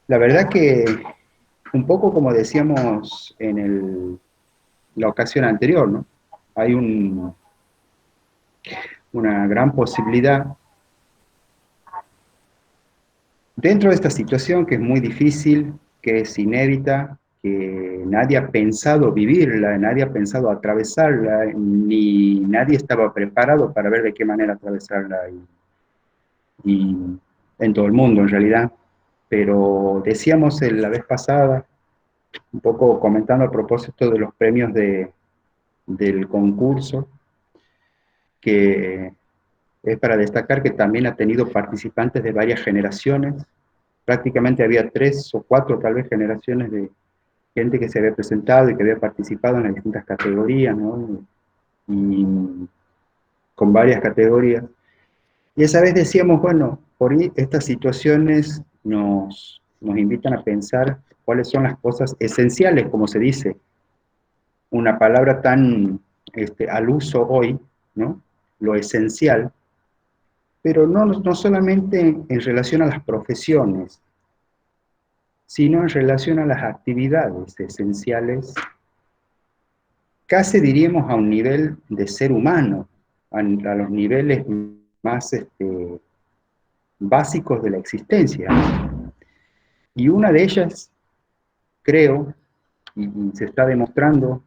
La verdad que un poco como decíamos en la ocasión anterior, ¿no? Hay una gran posibilidad dentro de esta situación que es muy difícil, que es inédita, que nadie ha pensado vivirla, nadie ha pensado atravesarla, ni nadie estaba preparado para ver de qué manera atravesarla y en todo el mundo en realidad. Pero decíamos la vez pasada, un poco comentando a propósito de los premios del concurso, que es para destacar que también ha tenido participantes de varias generaciones. Prácticamente había 3 o 4 tal vez generaciones de gente que se había presentado y que había participado en las distintas categorías, ¿no? Y con varias categorías. Y esa vez decíamos, bueno, por ahí estas situaciones nos invitan a pensar cuáles son las cosas esenciales, como se dice, una palabra tan al uso hoy, ¿no? Lo esencial, pero no solamente en relación a las profesiones, sino en relación a las actividades esenciales, casi diríamos a un nivel de ser humano, a los niveles más básicos de la existencia. Y una de ellas, creo, y se está demostrando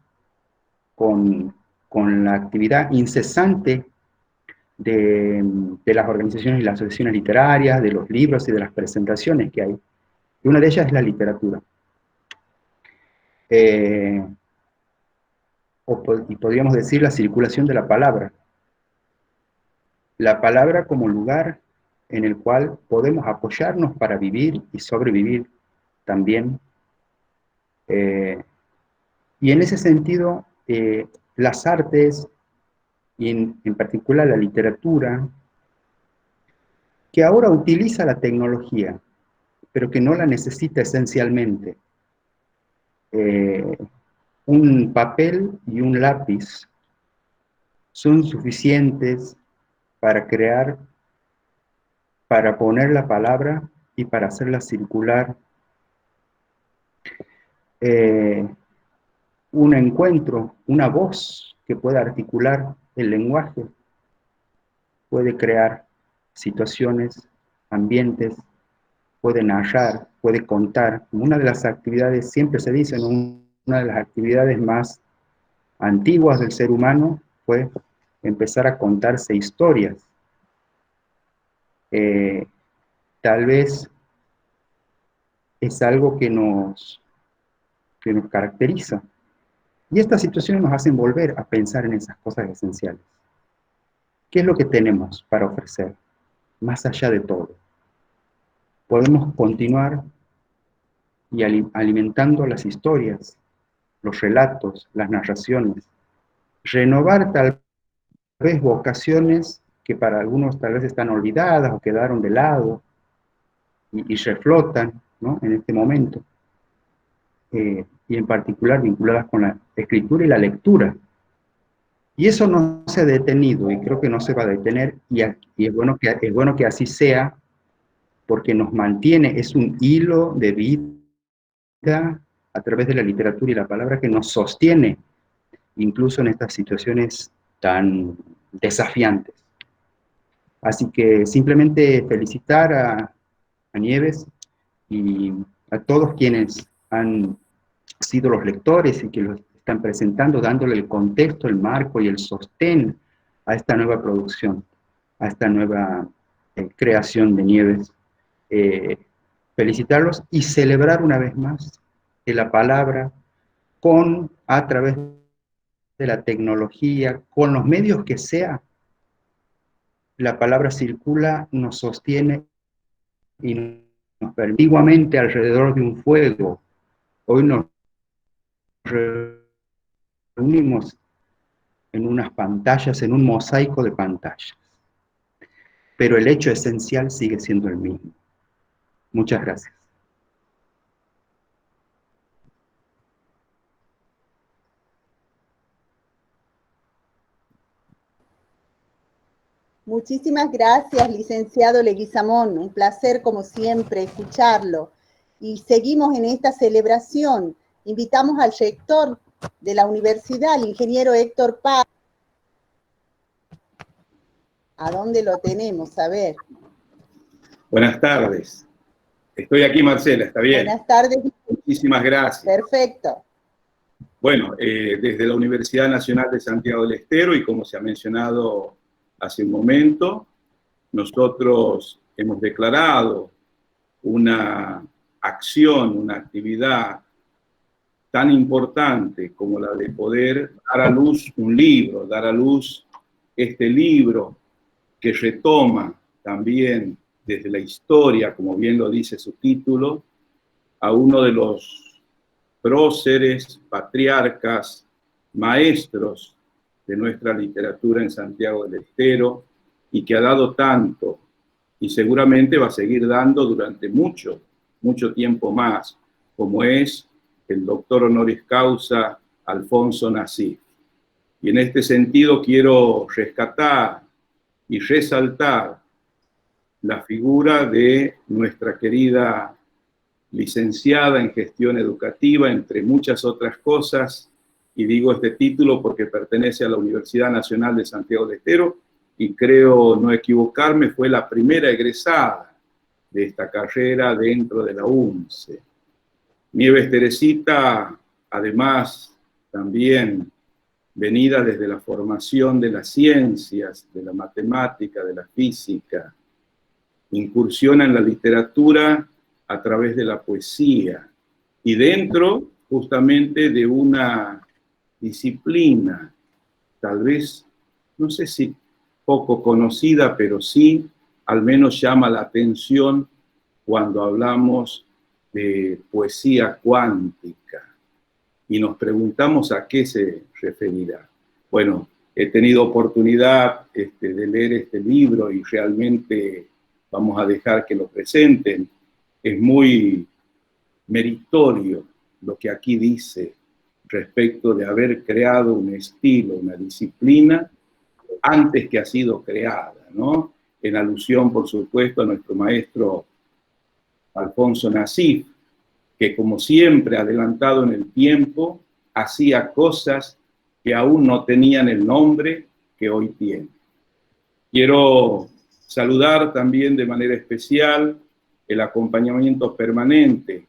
con, con la actividad incesante de las organizaciones y las asociaciones literarias, de los libros y de las presentaciones que hay. Y una de ellas es la literatura. Y podríamos decir la circulación de la palabra. La palabra como lugar en el cual podemos apoyarnos para vivir y sobrevivir también. Y en ese sentido, las artes, y en particular la literatura, que ahora utiliza la tecnología, pero que no la necesita esencialmente. Un papel y un lápiz son suficientes para crear, para poner la palabra y para hacerla circular. Un encuentro, una voz que pueda articular el lenguaje, puede crear situaciones, ambientes, puede narrar, puede contar. Una de las actividades, siempre se dice, ¿no? Una de las actividades más antiguas del ser humano fue empezar a contarse historias. Tal vez es algo que nos caracteriza. Y estas situaciones nos hacen volver a pensar en esas cosas esenciales. ¿Qué es lo que tenemos para ofrecer? Más allá de todo. Podemos continuar y alimentando las historias, los relatos, las narraciones, renovar tal vez vocaciones que para algunos tal vez están olvidadas o quedaron de lado y reflotan, ¿no? En este momento, y en particular vinculadas con la escritura y la lectura. Y eso no se ha detenido y creo que no se va a detener y es bueno que así sea porque nos mantiene, es un hilo de vida a través de la literatura y la palabra que nos sostiene, incluso en estas situaciones tan desafiantes. Así que simplemente felicitar a Nieves y a todos quienes han sido los lectores y que los están presentando, dándole el contexto, el marco y el sostén a esta nueva producción, a esta nueva creación de Nieves. Felicitarlos y celebrar una vez más que la palabra, a través de la tecnología, con los medios que sea, la palabra circula, nos sostiene y nos permite. Antiguamente alrededor de un fuego, hoy nos reunimos en unas pantallas, en un mosaico de pantallas. Pero el hecho esencial sigue siendo el mismo. Muchas gracias. Muchísimas gracias, licenciado Leguizamón. Un placer, como siempre, escucharlo. y seguimos en esta celebración. Invitamos al rector de la universidad, el ingeniero Héctor Paz. ¿A dónde lo tenemos? A ver. Buenas tardes. Estoy aquí, Marcela, ¿está bien? Buenas tardes. Muchísimas gracias. Perfecto. Bueno, desde la Universidad Nacional de Santiago del Estero, y como se ha mencionado hace un momento, nosotros hemos declarado una acción, una actividad tan importante como la de poder dar a luz un libro, dar a luz este libro que retoma también desde la historia, como bien lo dice su título, a uno de los próceres, patriarcas, maestros de nuestra literatura en Santiago del Estero, y que ha dado tanto, y seguramente va a seguir dando durante mucho, mucho tiempo más, como es el doctor honoris causa Alfonso Nassif. Y en este sentido quiero rescatar y resaltar la figura de nuestra querida licenciada en gestión educativa, entre muchas otras cosas, y digo este título porque pertenece a la Universidad Nacional de Santiago del Estero, y creo no equivocarme, fue la primera egresada de esta carrera dentro de la UNCE. Nieves Teresita, además, también venida desde la formación de las ciencias, de la matemática, de la física, incursiona en la literatura a través de la poesía, y dentro justamente de una disciplina, tal vez, no sé si poco conocida, pero sí al menos llama la atención cuando hablamos de poesía cuántica y nos preguntamos a qué se referirá. Bueno, he tenido oportunidad de leer este libro y realmente vamos a dejar que lo presenten. Es muy meritorio lo que aquí dice respecto de haber creado un estilo, una disciplina, antes que ha sido creada, ¿no? En alusión, por supuesto, a nuestro maestro Alfonso Nassif, que como siempre, adelantado en el tiempo, hacía cosas que aún no tenían el nombre que hoy tienen. Quiero saludar también de manera especial el acompañamiento permanente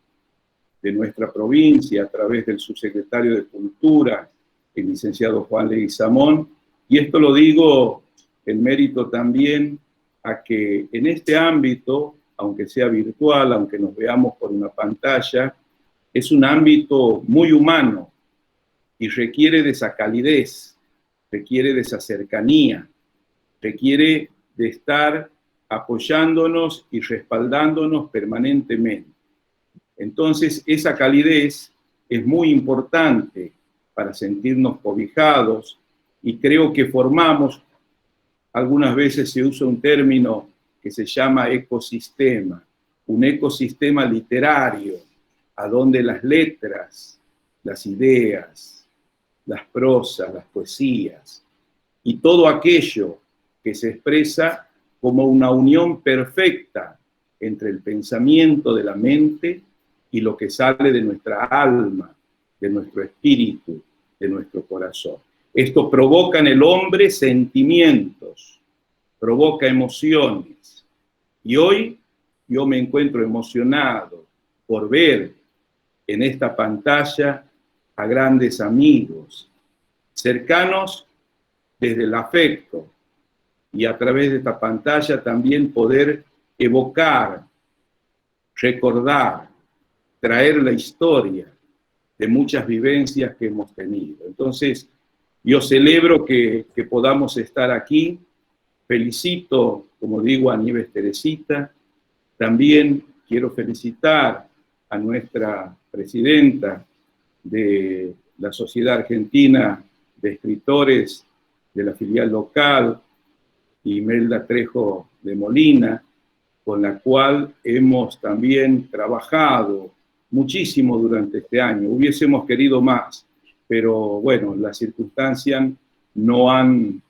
de nuestra provincia a través del subsecretario de Cultura, el licenciado Juan Leguizamón, y esto lo digo en mérito también a que en este ámbito, aunque sea virtual, aunque nos veamos por una pantalla, es un ámbito muy humano y requiere de esa calidez, requiere de esa cercanía, requiere de estar apoyándonos y respaldándonos permanentemente. Entonces, esa calidez es muy importante para sentirnos cobijados, y creo que formamos, algunas veces se usa un término que se llama ecosistema, un ecosistema literario, a donde las letras, las ideas, las prosas, las poesías y todo aquello que se expresa como una unión perfecta entre el pensamiento de la mente y lo que sale de nuestra alma, de nuestro espíritu, de nuestro corazón. Esto provoca en el hombre sentimientos, provoca emociones. Y hoy yo me encuentro emocionado por ver en esta pantalla a grandes amigos, cercanos desde el afecto, y a través de esta pantalla también poder evocar, recordar, traer la historia de muchas vivencias que hemos tenido. Entonces, yo celebro que podamos estar aquí. Felicito, como digo, a Nieves Teresita. También quiero felicitar a nuestra presidenta de la Sociedad Argentina de Escritores de la filial local, Imelda Trejo de Molina, con la cual hemos también trabajado muchísimo durante este año. Hubiésemos querido más, pero bueno, las circunstancias no han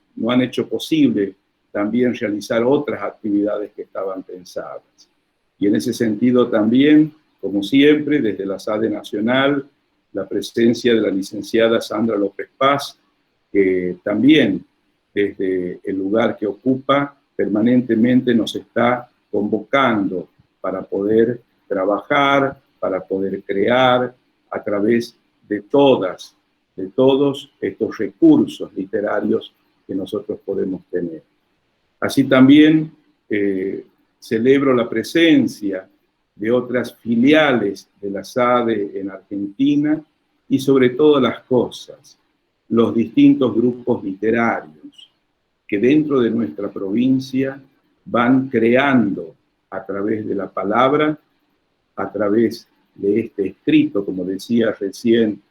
hecho posible también realizar otras actividades que estaban pensadas. Y en ese sentido también como siempre, desde la SADE Nacional, la presencia de la licenciada Sandra López Paz, que también desde el lugar que ocupa permanentemente nos está convocando para poder trabajar, para poder crear a través de todos estos recursos literarios que nosotros podemos tener. Así también celebro la presencia de otras filiales de la SADE en Argentina y sobre todas las cosas, los distintos grupos literarios que dentro de nuestra provincia van creando a través de la palabra, a través de este escrito, como decía recién,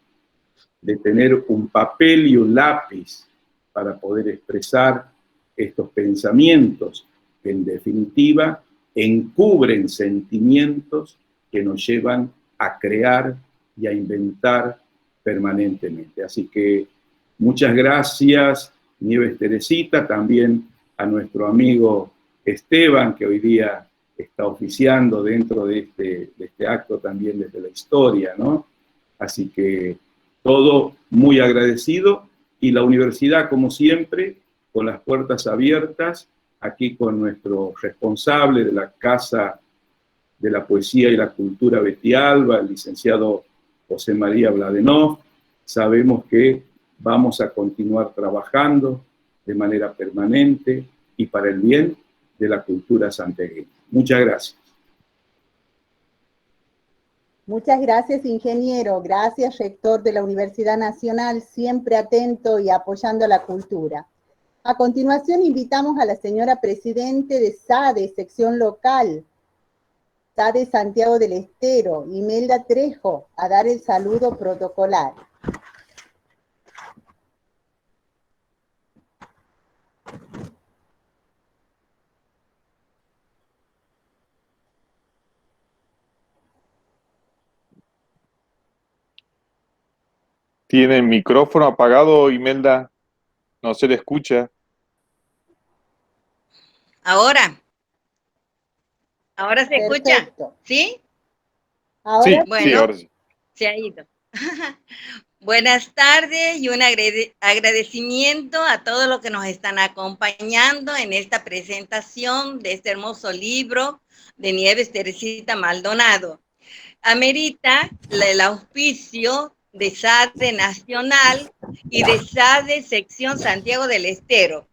de tener un papel y un lápiz para poder expresar estos pensamientos que en definitiva encubren sentimientos que nos llevan a crear y a inventar permanentemente. Así que muchas gracias, Nieves Teresita, también a nuestro amigo Esteban, que hoy día está oficiando dentro de este acto también desde la historia, ¿no? Así que todo muy agradecido, y la universidad, como siempre, con las puertas abiertas, aquí con nuestro responsable de la Casa de la Poesía y la Cultura Betty Alba, el licenciado José María Bladenov. Sabemos que vamos a continuar trabajando de manera permanente y para el bien de la cultura santiagueña. Muchas gracias. Muchas gracias, ingeniero. Gracias, rector de la Universidad Nacional, siempre atento y apoyando la cultura. A continuación, invitamos a la señora presidente de SADE, sección local, SADE Santiago del Estero, Imelda Trejo, a dar el saludo protocolar. Tiene el micrófono apagado, Imelda. No se le escucha. Ahora se escucha, Perfecto. ¿sí? Ahora Sí, bueno, sí, ahora sí. Se ha ido. Buenas tardes y un agradecimiento a todos los que nos están acompañando en esta presentación de este hermoso libro de Nieves Teresita Maldonado. Amerita el auspicio de SADE Nacional y de SADE Sección Santiago del Estero.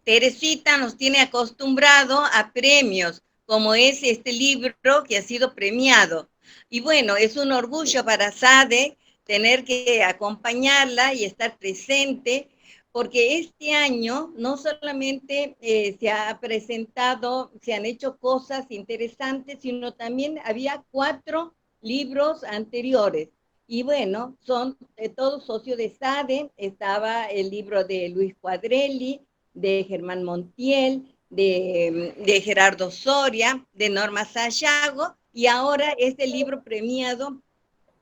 Teresita nos tiene acostumbrado a premios, como es este libro que ha sido premiado. Y bueno, es un orgullo para SADE tener que acompañarla y estar presente, porque este año no solamente se ha presentado, se han hecho cosas interesantes, sino también había 4 libros anteriores. Y bueno, son todos socios de SADE. Estaba el libro de Luis Cuadrelli, de Germán Montiel, de Gerardo Soria, de Norma Sayago, y ahora este libro premiado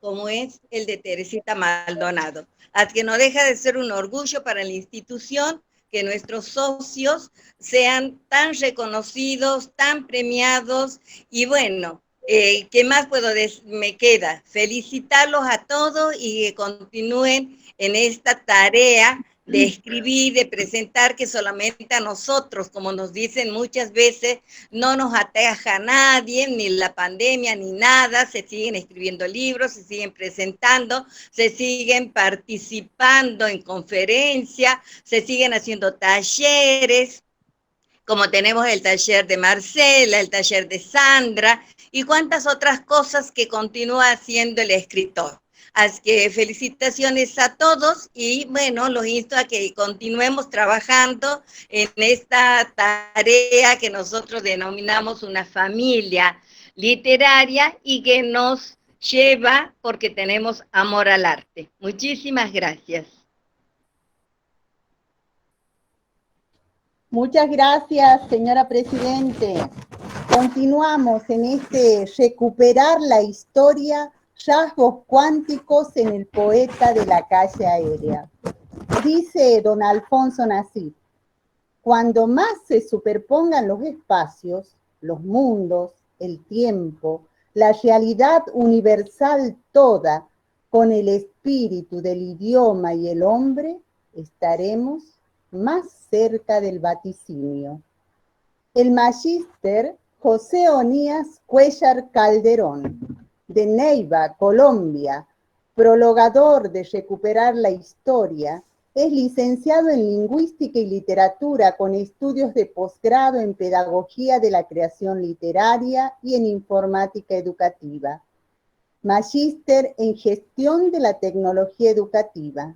como es el de Teresita Maldonado. Así que no deja de ser un orgullo para la institución que nuestros socios sean tan reconocidos, tan premiados, y bueno, ¿qué más puedo decir? Me queda felicitarlos a todos y que continúen en esta tarea de escribir, de presentar, que solamente a nosotros, como nos dicen muchas veces, no nos ataja a nadie, ni la pandemia, ni nada. Se siguen escribiendo libros, se siguen presentando, se siguen participando en conferencias, se siguen haciendo talleres, como tenemos el taller de Marcela, el taller de Sandra, y cuántas otras cosas que continúa haciendo el escritor. Así que felicitaciones a todos y bueno, los insto a que continuemos trabajando en esta tarea que nosotros denominamos una familia literaria y que nos lleva porque tenemos amor al arte. Muchísimas gracias. muchas gracias, señora presidente. Continuamos en este recuperar la historia, rasgos cuánticos en el poeta de la calle aérea. Dice don Alfonso Nasif: cuando más se superpongan los espacios, los mundos, el tiempo, la realidad universal toda, con el espíritu del idioma y el hombre, estaremos más cerca del vaticinio. El magíster José Onías Cuéllar Calderón, de Neiva, Colombia, prologador de Recuperar la Historia, es licenciado en Lingüística y Literatura con estudios de posgrado en Pedagogía de la Creación Literaria y en Informática Educativa. Magíster en Gestión de la Tecnología Educativa.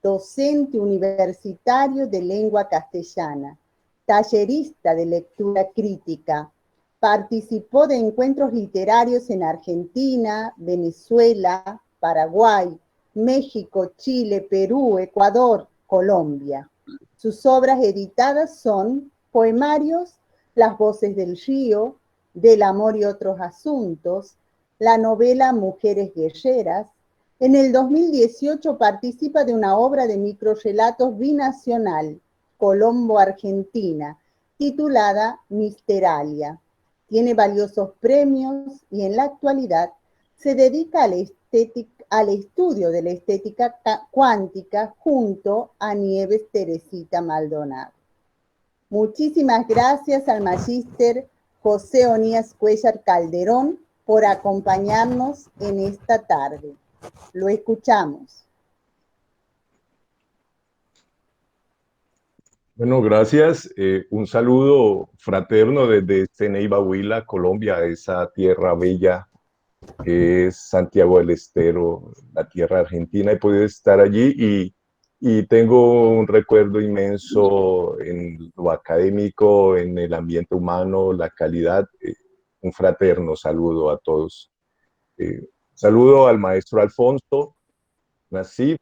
Docente universitario de lengua castellana. Tallerista de lectura crítica. Participó de encuentros literarios en Argentina, Venezuela, Paraguay, México, Chile, Perú, Ecuador, Colombia. Sus obras editadas son poemarios Las voces del río, Del amor y otros asuntos, la novela Mujeres guerreras. En el 2018 participa de una obra de microrrelatos binacional, Colombo, Argentina, titulada Misteralia. Tiene valiosos premios y en la actualidad se dedica al estudio de la estética cuántica junto a Nieves Teresita Maldonado. Muchísimas gracias al magíster José Onías Cuéllar Calderón por acompañarnos en esta tarde. Lo escuchamos. Bueno, gracias. Un saludo fraterno desde Neiva, Huila, Colombia, esa tierra bella que es Santiago del Estero, la tierra argentina. He podido estar allí y tengo un recuerdo inmenso en lo académico, en el ambiente humano, la calidad. Un fraterno saludo a todos. Saludo al maestro Alfonso Nassif,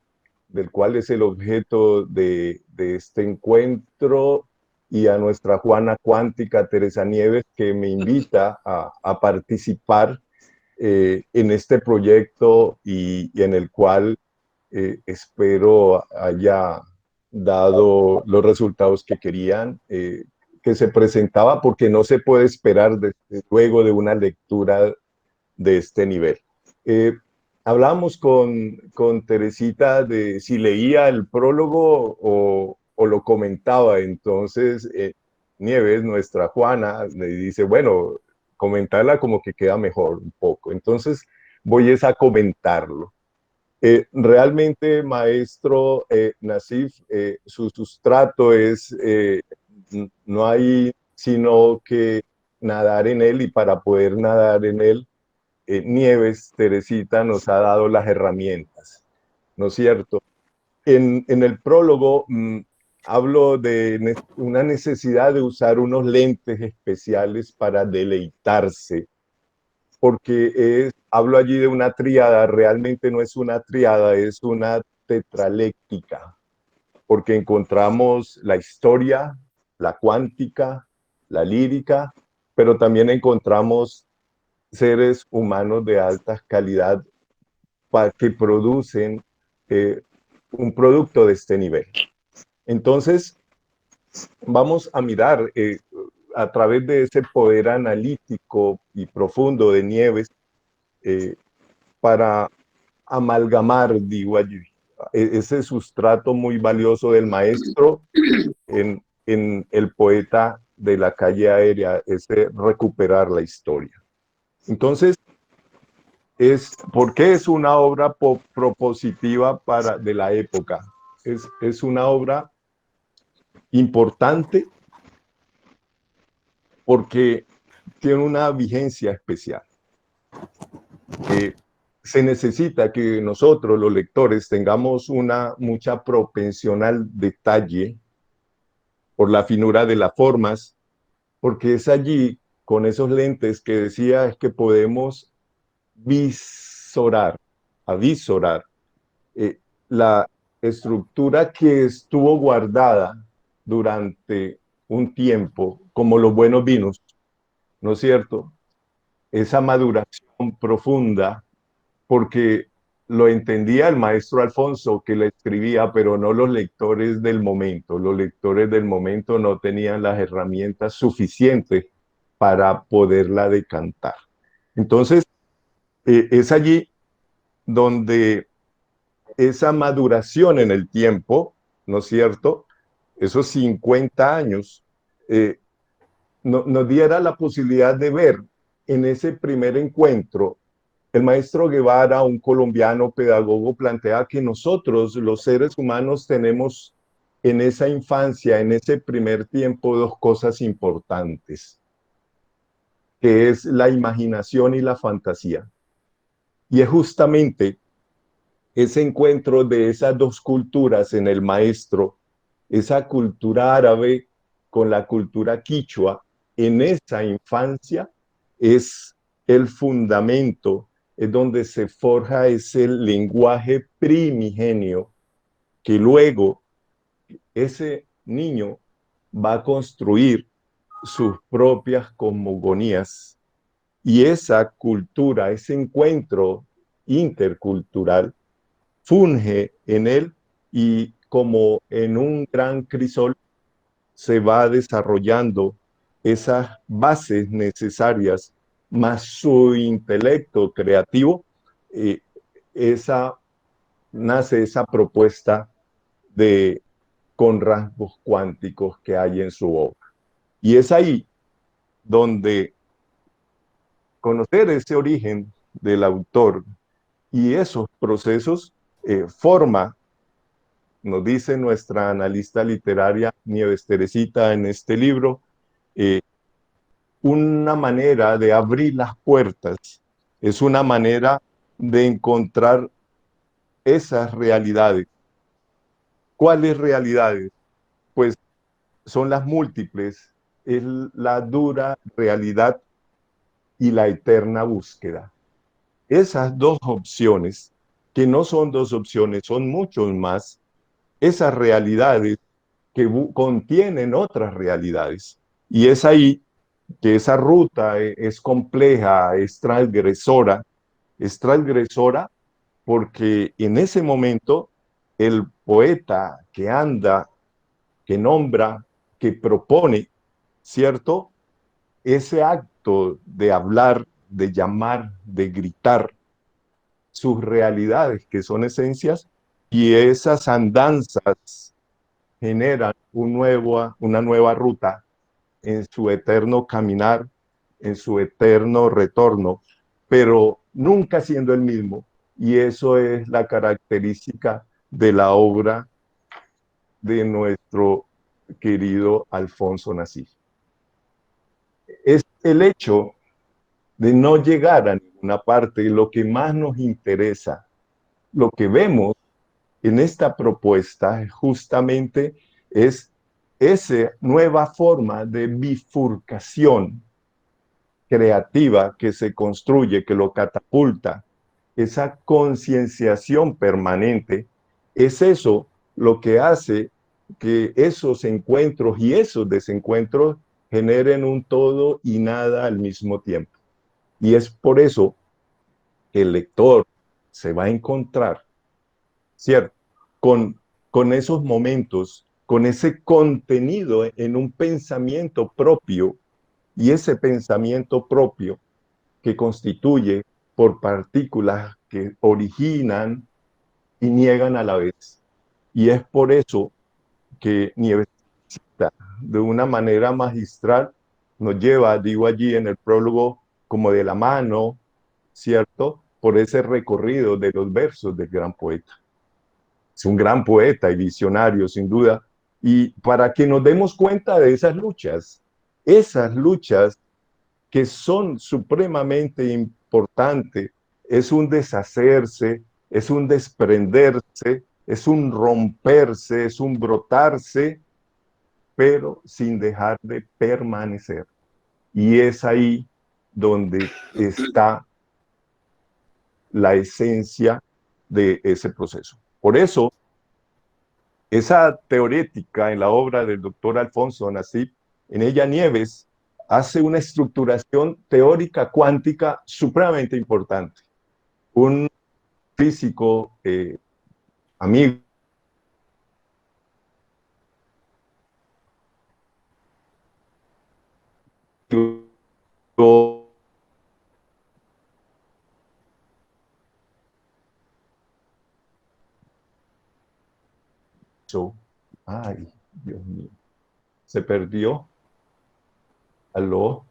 del cual es el objeto de este encuentro, y a nuestra Juana Cuántica, Teresa Nieves, que me invita a participar en este proyecto y en el cual espero haya dado los resultados que querían, que se presentaba, porque no se puede esperar desde luego de una lectura de este nivel. Hablábamos con Teresita de si leía el prólogo o lo comentaba. Entonces Nieves, nuestra Juana, me dice, bueno, comentarla como que queda mejor un poco. Entonces voy a comentarlo. Realmente, maestro Nassif, su sustrato es, no hay sino que nadar en él, y para poder nadar en él, Nieves, Teresita, nos ha dado las herramientas, ¿no es cierto? En el prólogo hablo de una necesidad de usar unos lentes especiales para deleitarse, porque hablo allí de una tríada. Realmente no es una tríada, es una tetraléctica, porque encontramos la historia, la cuántica, la lírica, pero también encontramos seres humanos de alta calidad que producen un producto de este nivel. Entonces, vamos a mirar a través de ese poder analítico y profundo de Nieves para amalgamar, digo allí, ese sustrato muy valioso del maestro en el poeta de la calle aérea, ese recuperar la historia. Entonces, ¿por qué es una obra propositiva de la época? Es una obra importante porque tiene una vigencia especial. Se necesita que nosotros, los lectores, tengamos mucha propensión al detalle por la finura de las formas, porque es allí, con esos lentes que decía, es que podemos avisorar la estructura que estuvo guardada durante un tiempo, como los buenos vinos, ¿no es cierto? Esa maduración profunda, porque lo entendía el maestro Alfonso, que la escribía, pero no los lectores del momento. Los lectores del momento no tenían las herramientas suficientes para poderla decantar. Entonces, es allí donde esa maduración en el tiempo, ¿no es cierto? Esos 50 años, nos diera la posibilidad de ver en ese primer encuentro. El maestro Guevara, un colombiano pedagogo, plantea que nosotros, los seres humanos, tenemos en esa infancia, en ese primer tiempo, dos cosas importantes, que es la imaginación y la fantasía. Y es justamente ese encuentro de esas dos culturas en el maestro, esa cultura árabe con la cultura quichua, en esa infancia es el fundamento, es donde se forja ese lenguaje primigenio que luego ese niño va a construir sus propias cosmogonías, y esa cultura, ese encuentro intercultural funge en él, y como en un gran crisol se va desarrollando esas bases necesarias más su intelecto creativo. eh, esa nace esa propuesta de con rasgos cuánticos que hay en su obra. Y es ahí donde conocer ese origen del autor y esos procesos forma, nos dice nuestra analista literaria Nieves Teresita en este libro, eh, una manera de abrir las puertas, es una manera de encontrar esas realidades. ¿Cuáles realidades? Pues son las múltiples, es la dura realidad y la eterna búsqueda. Esas dos opciones, que no son dos opciones, son muchos más, esas realidades que contienen otras realidades. Y es ahí que esa ruta es compleja, es transgresora porque en ese momento el poeta que anda, que nombra, que propone, ¿cierto? Ese acto de hablar, de llamar, de gritar sus realidades, que son esencias, y esas andanzas generan una nueva ruta en su eterno caminar, en su eterno retorno, pero nunca siendo el mismo. Y eso es la característica de la obra de nuestro querido Alfonso Nasif. Es el hecho de no llegar a ninguna parte, lo que más nos interesa, lo que vemos en esta propuesta justamente es esa nueva forma de bifurcación creativa que se construye, que lo catapulta, esa concienciación permanente, es eso lo que hace que esos encuentros y esos desencuentros generen un todo y nada al mismo tiempo. Y es por eso que el lector se va a encontrar, ¿cierto? Con esos momentos, con ese contenido en un pensamiento propio, y ese pensamiento propio que constituye por partículas que originan y niegan a la vez. Y es por eso que Nieves, de una manera magistral, nos lleva, digo allí en el prólogo, como de la mano, ¿cierto? Por ese recorrido de los versos del gran poeta. Es un gran poeta y visionario, sin duda. Y para que nos demos cuenta de esas luchas que son supremamente importantes, es un deshacerse, es un desprenderse, es un romperse, es un brotarse, pero sin dejar de permanecer. Y es ahí donde está la esencia de ese proceso. Por eso, esa teorética en la obra del doctor Alfonso Nasif, en ella Nieves hace una estructuración teórica cuántica supremamente importante. Un físico amigo Ay, Dios mío. Se perdió. ¿Aló?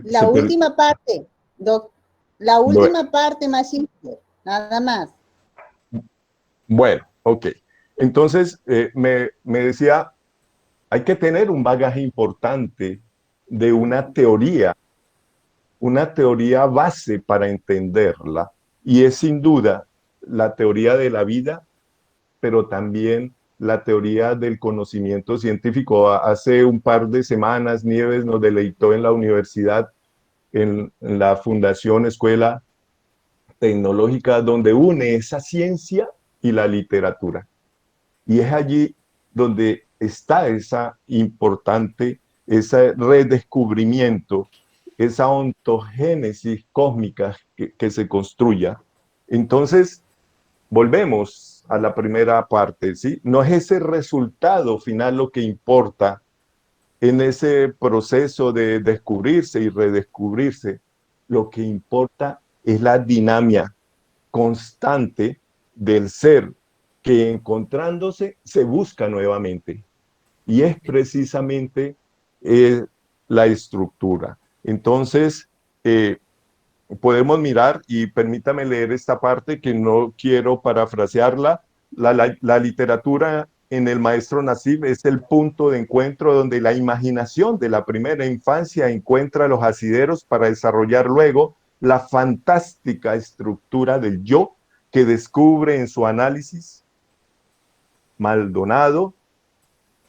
La última parte, doc, la Bueno, última parte, Magister, nada más. bueno, ok. Entonces, me decía, hay que tener un bagaje importante de una teoría base para entenderla. Y es sin duda la teoría de la vida, pero también la teoría del conocimiento científico. Hace un par de semanas, Nieves nos deleitó en la universidad, en la Fundación Escuela Tecnológica, donde une esa ciencia y la literatura. Y es allí donde está esa importante, ese redescubrimiento, esa ontogénesis cósmica que se construya. Entonces, volvemos a la primera parte, ¿sí? No es ese resultado final lo que importa en ese proceso de descubrirse y redescubrirse. Lo que importa es la dinámica constante del ser que encontrándose se busca nuevamente. Y es precisamente la estructura. Entonces, podemos mirar, y permítame leer esta parte que no quiero parafrasearla, la literatura en el maestro Nasif es el punto de encuentro donde la imaginación de la primera infancia encuentra los asideros para desarrollar luego la fantástica estructura del yo que descubre en su análisis Maldonado.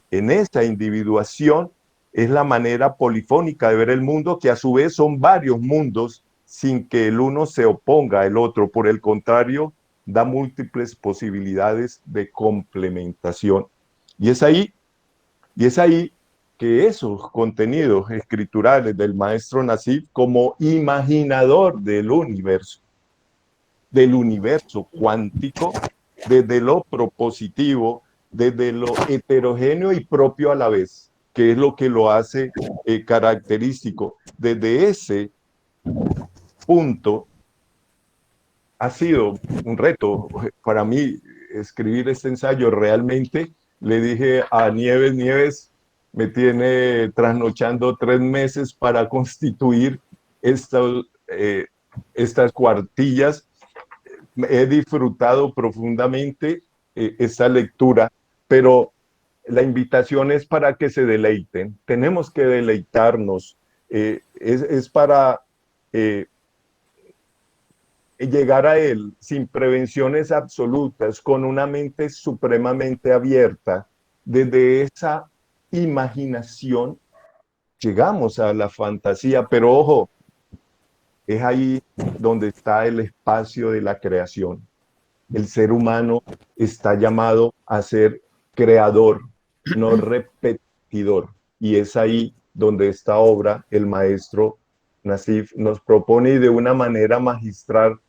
En esa individuación es la manera polifónica de ver el mundo, que a su vez son varios mundos sin que el uno se oponga al otro. Por el contrario, da múltiples posibilidades de complementación. Y es ahí que esos contenidos escriturales del maestro Nasif, como imaginador del universo cuántico, desde lo propositivo, desde lo heterogéneo y propio a la vez, que es lo que lo hace característico. Desde ese punto ha sido un reto para mí escribir este ensayo. Realmente le dije a Nieves, me tiene trasnochando 3 meses para constituir estas cuartillas. He disfrutado profundamente esta lectura, pero la invitación es para que se deleiten. Tenemos que deleitarnos. Es para llegar a él sin prevenciones absolutas, con una mente supremamente abierta. Desde esa imaginación llegamos a la fantasía, pero ojo, es ahí donde está el espacio de la creación. El ser humano está llamado a ser creador, no repetidor. Y es ahí donde esta obra, el maestro Nasif nos propone, y de una manera magistral,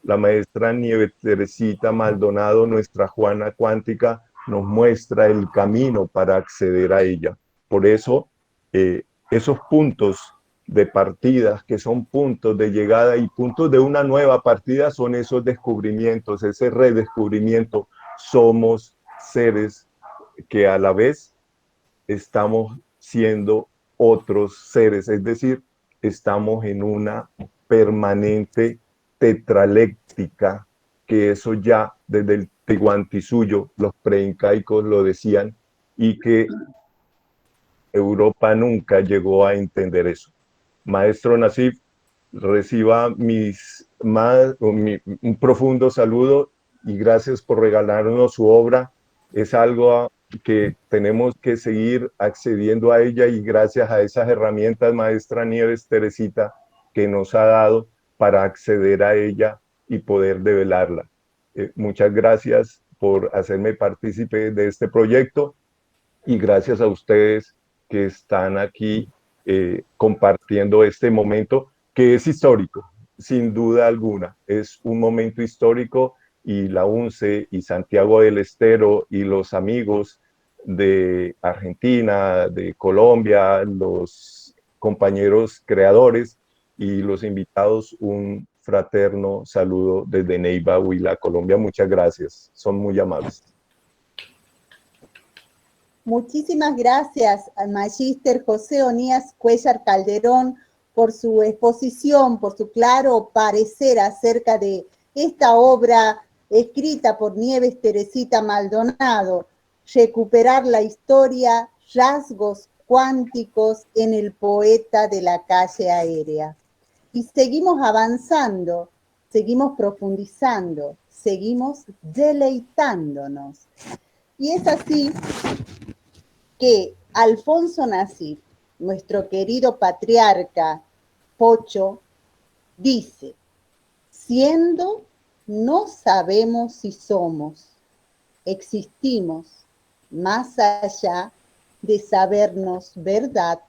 la maestra Nieves Teresita Maldonado, nuestra Juana cuántica, nos muestra el camino para acceder a ella. Por eso, esos puntos de partidas, que son puntos de llegada y puntos de una nueva partida, son esos descubrimientos, ese redescubrimiento. Somos seres que a la vez estamos siendo otros seres, es decir, estamos en una permanente tetraléctica, que eso ya desde el Tihuantisuyo, los preincaicos lo decían, y que Europa nunca llegó a entender eso. Maestro Nasif, reciba un profundo saludo y gracias por regalarnos su obra. Es algo que tenemos que seguir accediendo a ella, y gracias a esas herramientas, maestra Nieves Teresita, que nos ha dado para acceder a ella y poder develarla. Muchas gracias por hacerme partícipe de este proyecto, y gracias a ustedes que están aquí compartiendo este momento, que es histórico, sin duda alguna. Es un momento histórico, y la UNCE y Santiago del Estero y los amigos de Argentina, de Colombia, los compañeros creadores y los invitados, un fraterno saludo desde Neiva, Huila, Colombia. Muchas gracias, son muy amables. Muchísimas gracias al magíster José Onías Cuéllar Calderón por su exposición, por su claro parecer acerca de esta obra escrita por Nieves Teresita Maldonado, Recuperar la historia, rasgos cuánticos en el poeta de la calle aérea. Y seguimos avanzando, seguimos profundizando, seguimos deleitándonos. Y es así que Alfonso Nasif, nuestro querido patriarca Pocho, dice, siendo, no sabemos si somos, existimos más allá de sabernos verdad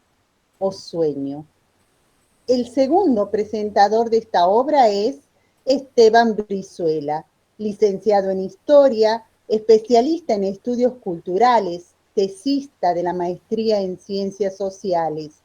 o sueño. El segundo presentador de esta obra es Esteban Brizuela, licenciado en Historia, especialista en estudios culturales, tesista de la Maestría en Ciencias Sociales,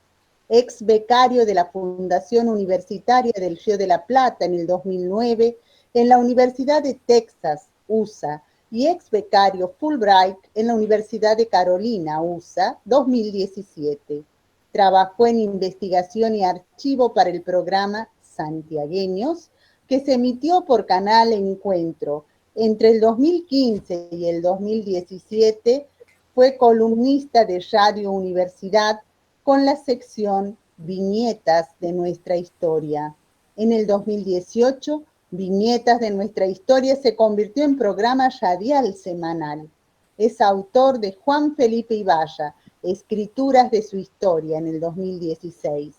ex becario de la Fundación Universitaria del Río de la Plata en el 2009, en la Universidad de Texas, USA, y ex becario Fulbright en la Universidad de Carolina, USA, 2017. Trabajó en investigación y archivo para el programa Santiagueños, que se emitió por Canal Encuentro. Entre el 2015 y el 2017 fue columnista de Radio Universidad con la sección Viñetas de nuestra historia. En el 2018, Viñetas de nuestra historia se convirtió en programa radial semanal. Es autor de Juan Felipe Ibaya, Escrituras de su historia, en el 2016.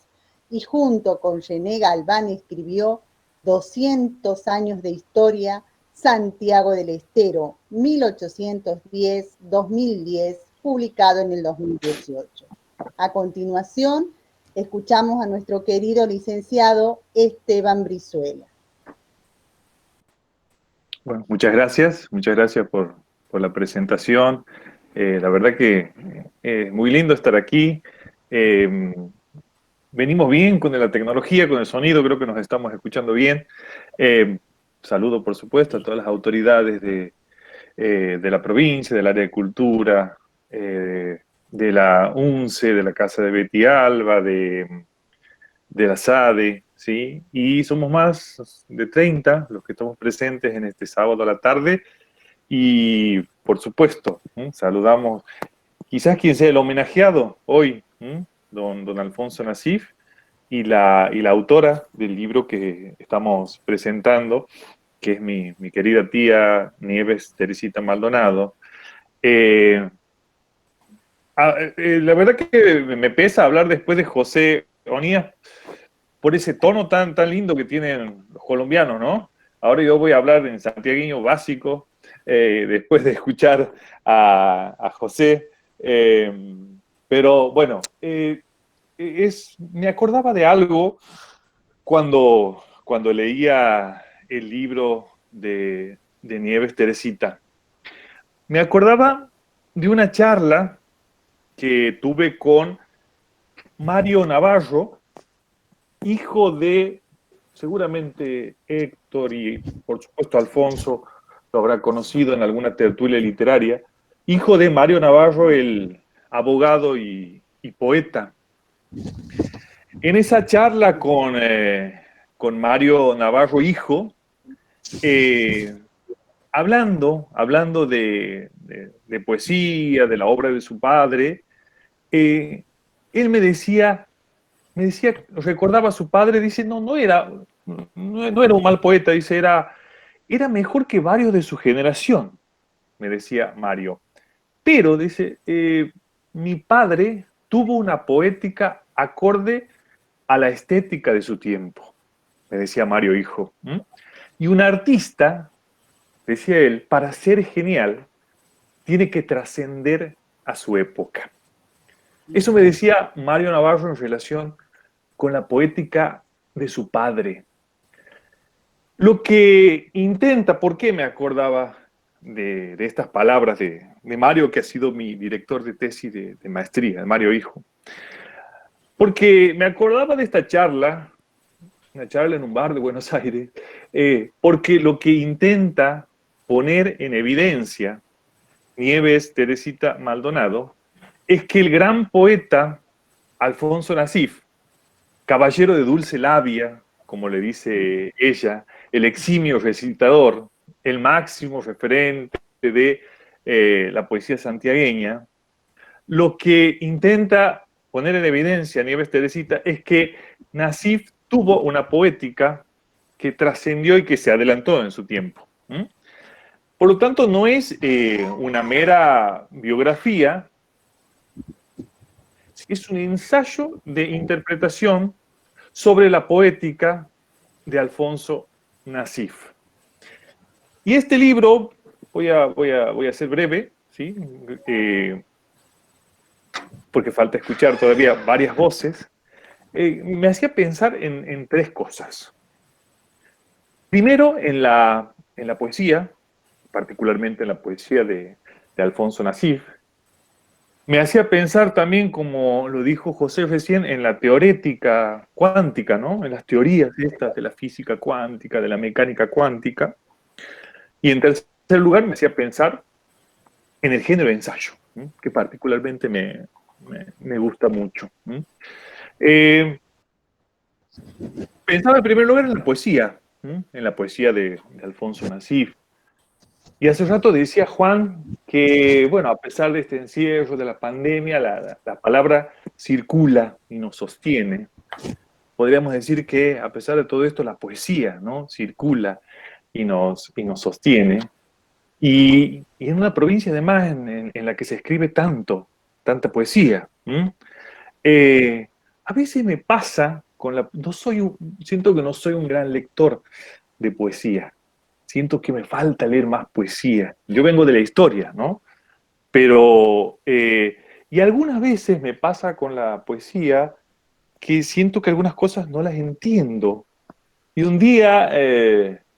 Y junto con René Galván escribió 200 años de historia, Santiago del Estero, 1810-2010, publicado en el 2018. A continuación, escuchamos a nuestro querido licenciado Esteban Brizuela. Bueno, muchas gracias por la presentación. La verdad que es muy lindo estar aquí. Venimos bien con la tecnología, con el sonido, creo que nos estamos escuchando bien. Saludo, por supuesto, a todas las autoridades de la provincia, del área de cultura, de la UNCE, de la Casa de Betty Alba, de la SADE, ¿sí? Y somos más de 30 los que estamos presentes en este sábado a la tarde. Y, por supuesto, saludamos quizás quien sea el homenajeado hoy, don Alfonso Nasif, y la autora del libro que estamos presentando, que es mi querida tía Nieves Teresita Maldonado. La verdad que me pesa hablar después de José Onías por ese tono tan lindo que tienen los colombianos, ¿no? Ahora yo voy a hablar en santiagueño básico, después de escuchar a José. Pero bueno, me acordaba de algo cuando leía el libro de Nieves Teresita. Me acordaba de una charla que tuve con Mario Navarro, hijo de, seguramente Héctor y por supuesto Alfonso lo habrá conocido en alguna tertulia literaria, hijo de Mario Navarro, el abogado y poeta. En esa charla con Mario Navarro, hijo, hablando de poesía, de la obra de su padre, él me decía, recordaba a su padre, dice, no era un mal poeta, dice, era mejor que varios de su generación, me decía Mario. Pero, dice, mi padre tuvo una poética acorde a la estética de su tiempo, me decía Mario, hijo. Y un artista, decía él, para ser genial, tiene que trascender a su época. Eso me decía Mario Navarro en relación con la poética de su padre. Lo que intenta, ¿por qué me acordaba de estas palabras de Mario, que ha sido mi director de tesis de maestría, de Mario hijo? Porque me acordaba de esta charla, una charla en un bar de Buenos Aires, porque lo que intenta poner en evidencia Nieves Teresita Maldonado es que el gran poeta Alfonso Nasif, caballero de dulce labia, como le dice ella, el eximio recitador, el máximo referente de la poesía santiagueña, lo que intenta poner en evidencia Nieves Teresita es que Nasif tuvo una poética que trascendió y que se adelantó en su tiempo. Por lo tanto, no es una mera biografía, es un ensayo de interpretación sobre la poética de Alfonso Nasif. Y este libro, voy a ser breve, ¿sí? Porque falta escuchar todavía varias voces, me hacía pensar en tres cosas. Primero, en la poesía, particularmente en la poesía de Alfonso Nasif. Me hacía pensar también, como lo dijo José recién, en la teorética cuántica, ¿no? En las teorías estas de la física cuántica, de la mecánica cuántica. Y en tercer lugar, me hacía pensar en el género ensayo, ¿sí? Que particularmente me gusta mucho. Pensaba en primer lugar en la poesía de Alfonso Nasif. Y hace rato decía Juan que, bueno, a pesar de este encierro, de la pandemia, la palabra circula y nos sostiene. Podríamos decir que, a pesar de todo esto, la poesía, ¿no? Circula y nos sostiene. Y en una provincia, además, en la que se escribe tanta poesía. A veces me pasa siento que no soy un gran lector de poesía. Siento que me falta leer más poesía. Yo vengo de la historia, ¿no? Pero, y algunas veces me pasa con la poesía que siento que algunas cosas no las entiendo. Y un día,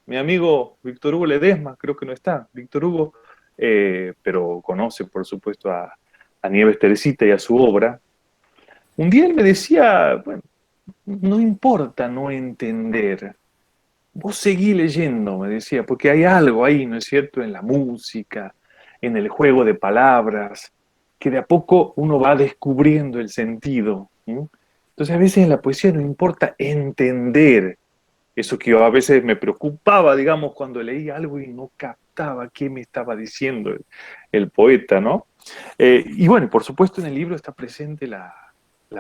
mi amigo Víctor Hugo Ledesma, creo que no está, Víctor Hugo, pero conoce, por supuesto, a Nieves Teresita y a su obra. Un día él me decía, bueno, no importa no entender. Vos seguí leyendo, me decía, porque hay algo ahí, ¿no es cierto?, en la música, en el juego de palabras, que de a poco uno va descubriendo el sentido. Entonces, a veces en la poesía no importa entender eso que yo a veces me preocupaba, digamos, cuando leía algo y no captaba qué me estaba diciendo el poeta, ¿no? Y bueno, por supuesto en el libro está presente la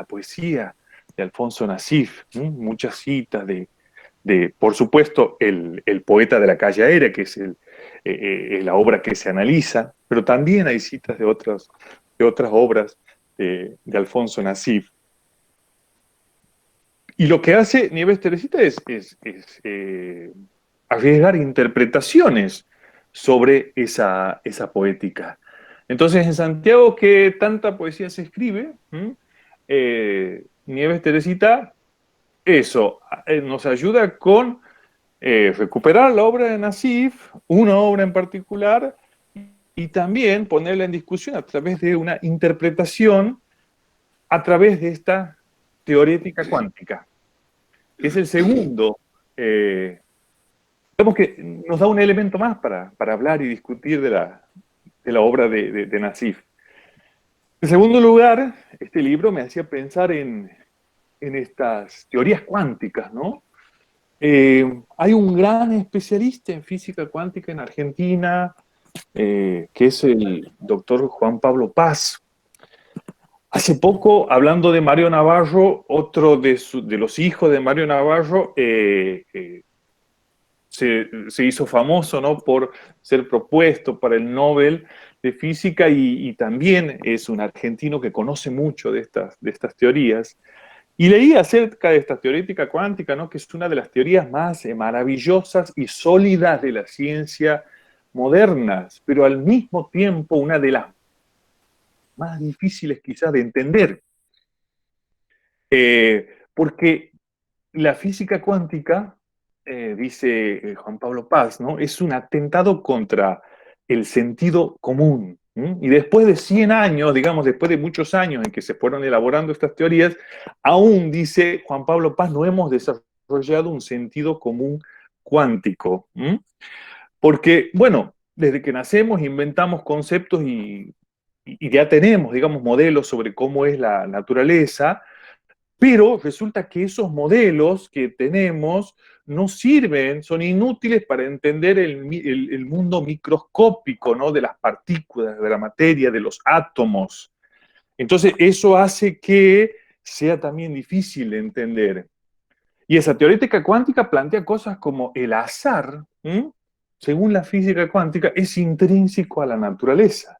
poesía de Alfonso Nasif, muchas citas por supuesto, el poeta de la calle aérea, que es la obra que se analiza, pero también hay citas de otras obras de Alfonso Nasif. Y lo que hace Nieves Teresita es arriesgar interpretaciones sobre esa poética. Entonces, en Santiago, que tanta poesía se escribe, Nieves Teresita nos ayuda con recuperar la obra de Nasif, una obra en particular, y también ponerla en discusión a través de una interpretación, a través de esta teorética cuántica, que es el segundo, digamos que nos da un elemento más para hablar y discutir de la obra de Nasif. En segundo lugar, este libro me hacía pensar en estas teorías cuánticas, ¿no? Hay un gran especialista en física cuántica en Argentina, que es el doctor Juan Pablo Paz. Hace poco, hablando de Mario Navarro, otro de los hijos de Mario Navarro, se hizo famoso, ¿no?, por ser propuesto para el Nobel de Física y también es un argentino que conoce mucho de estas teorías. Y leí acerca de esta teorética cuántica, ¿no?, que es una de las teorías más maravillosas y sólidas de la ciencia modernas, pero al mismo tiempo una de las más difíciles quizás de entender. Porque la física cuántica, dice Juan Pablo Paz, ¿no?, es un atentado contra el sentido común. Y después de 100 años, digamos, después de muchos años en que se fueron elaborando estas teorías, aún, dice Juan Pablo Paz, no hemos desarrollado un sentido común cuántico. Porque, bueno, desde que nacemos inventamos conceptos y y ya tenemos, digamos, modelos sobre cómo es la naturaleza, pero resulta que esos modelos que tenemos no sirven, son inútiles para entender el mundo microscópico, ¿no? De las partículas, de la materia, de los átomos. Entonces, eso hace que sea también difícil de entender. Y esa teorética cuántica plantea cosas como el azar, según la física cuántica, es intrínseco a la naturaleza.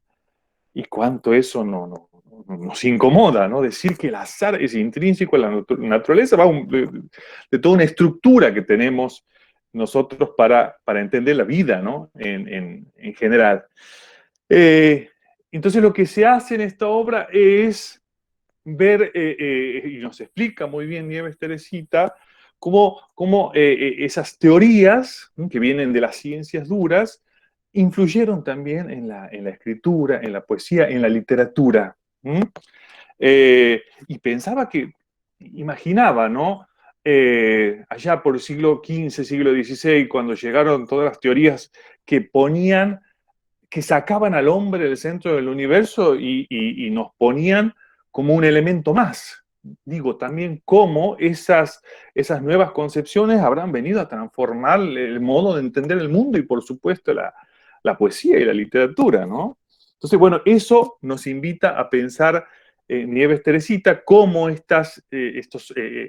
Y cuánto eso nos incomoda, ¿no? Decir que el azar es intrínseco a la naturaleza va de toda una estructura que tenemos nosotros para entender la vida, ¿no? En general. Entonces lo que se hace en esta obra es ver, y nos explica muy bien Nieves Teresita, cómo esas teorías que vienen de las ciencias duras influyeron también en la escritura, en la poesía, en la literatura. Y pensaba imaginaba, ¿no? Allá por el siglo XV, siglo XVI, cuando llegaron todas las teorías que que sacaban al hombre del centro del universo y nos ponían como un elemento más. Digo, también cómo esas nuevas concepciones habrán venido a transformar el modo de entender el mundo y, por supuesto, la poesía y la literatura, ¿no? Entonces, bueno, eso nos invita a pensar, Nieves Teresita, cómo estos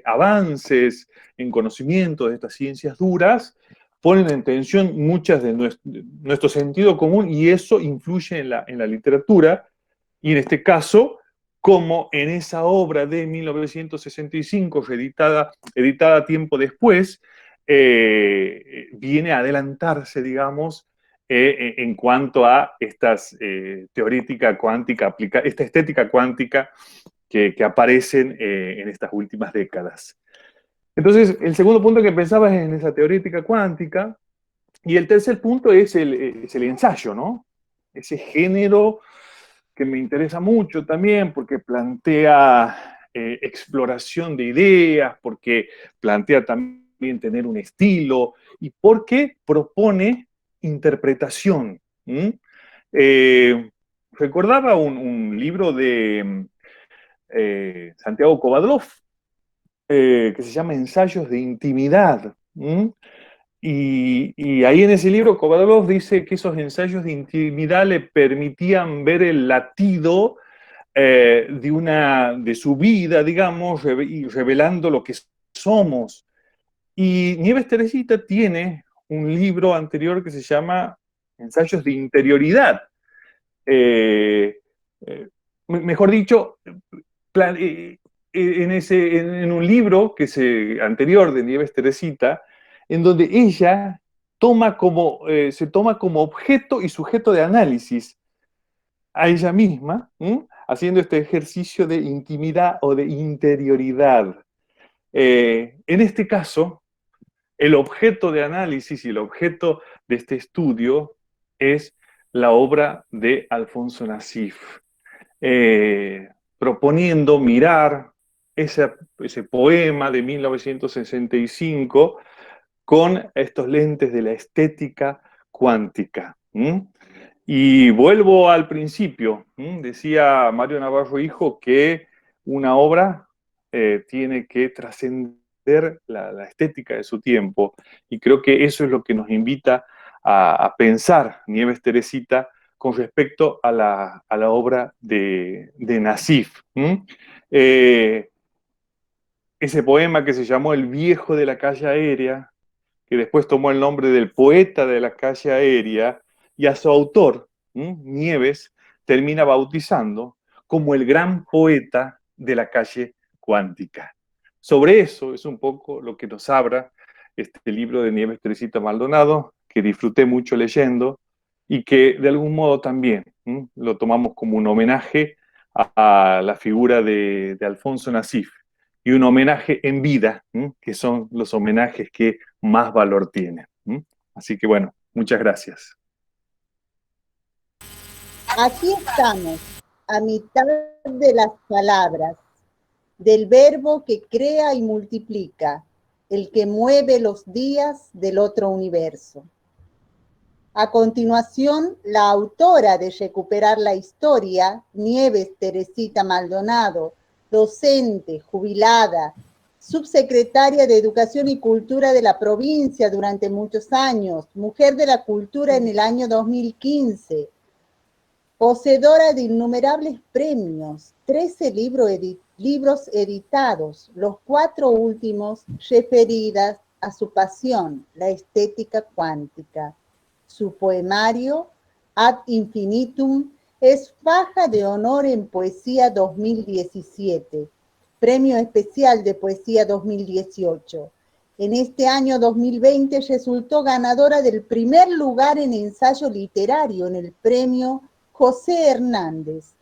avances en conocimiento de estas ciencias duras ponen en tensión muchas de nuestro sentido común y eso influye en la literatura. Y en este caso, como en esa obra de 1965, editada tiempo después, viene a adelantarse, digamos, en cuanto a estas teorética cuántica, esta estética cuántica que aparecen en estas últimas décadas. Entonces, el segundo punto que pensaba es en esa teorética cuántica, y el tercer punto es el ensayo, ¿no? Ese género que me interesa mucho también porque plantea exploración de ideas, porque plantea también tener un estilo y porque propone interpretación. Recordaba un libro de Santiago Kovadlov que se llama Ensayos de Intimidad. Y ahí en ese libro Kovadlov dice que esos ensayos de intimidad le permitían ver el latido de su vida, digamos, y revelando lo que somos. Y Nieves Teresita tiene un libro anterior que se llama Ensayos de Interioridad. Mejor dicho, en un libro anterior de Nieves Teresita, en donde ella se toma como objeto y sujeto de análisis a ella misma, haciendo este ejercicio de intimidad o de interioridad. En este caso, el objeto de análisis y el objeto de este estudio es la obra de Alfonso Nassif, proponiendo mirar ese poema de 1965 con estos lentes de la estética cuántica. Y vuelvo al principio. Decía Mario Navarro Hijo que una obra tiene que trascender la estética de su tiempo. Y creo que eso es lo que nos invita a pensar Nieves Teresita con respecto a la obra de Nassif. Ese poema que se llamó El viejo de la calle aérea, que después tomó el nombre del poeta de la calle aérea, y a su autor, Nieves, termina bautizando como el gran poeta de la calle cuántica. Sobre eso es un poco lo que nos habla este libro de Nieves Teresita Maldonado, que disfruté mucho leyendo y que de algún modo también lo tomamos como un homenaje a la figura de Alfonso Nassif y un homenaje en vida, que son los homenajes que más valor tienen. Así que bueno, muchas gracias. Aquí estamos, a mitad de las palabras, del verbo que crea y multiplica, el que mueve los días del otro universo. A continuación, la autora de Recuperar la Historia, Nieves Teresita Maldonado, docente, jubilada, subsecretaria de Educación y Cultura de la provincia durante muchos años, mujer de la cultura en el año 2015, poseedora de innumerables premios, 13 libros editados, los 4 últimos referidas a su pasión, la estética cuántica. Su poemario, Ad Infinitum, es faja de honor en Poesía 2017, Premio Especial de Poesía 2018. En este año 2020 resultó ganadora del primer lugar en ensayo literario en el Premio José Hernández,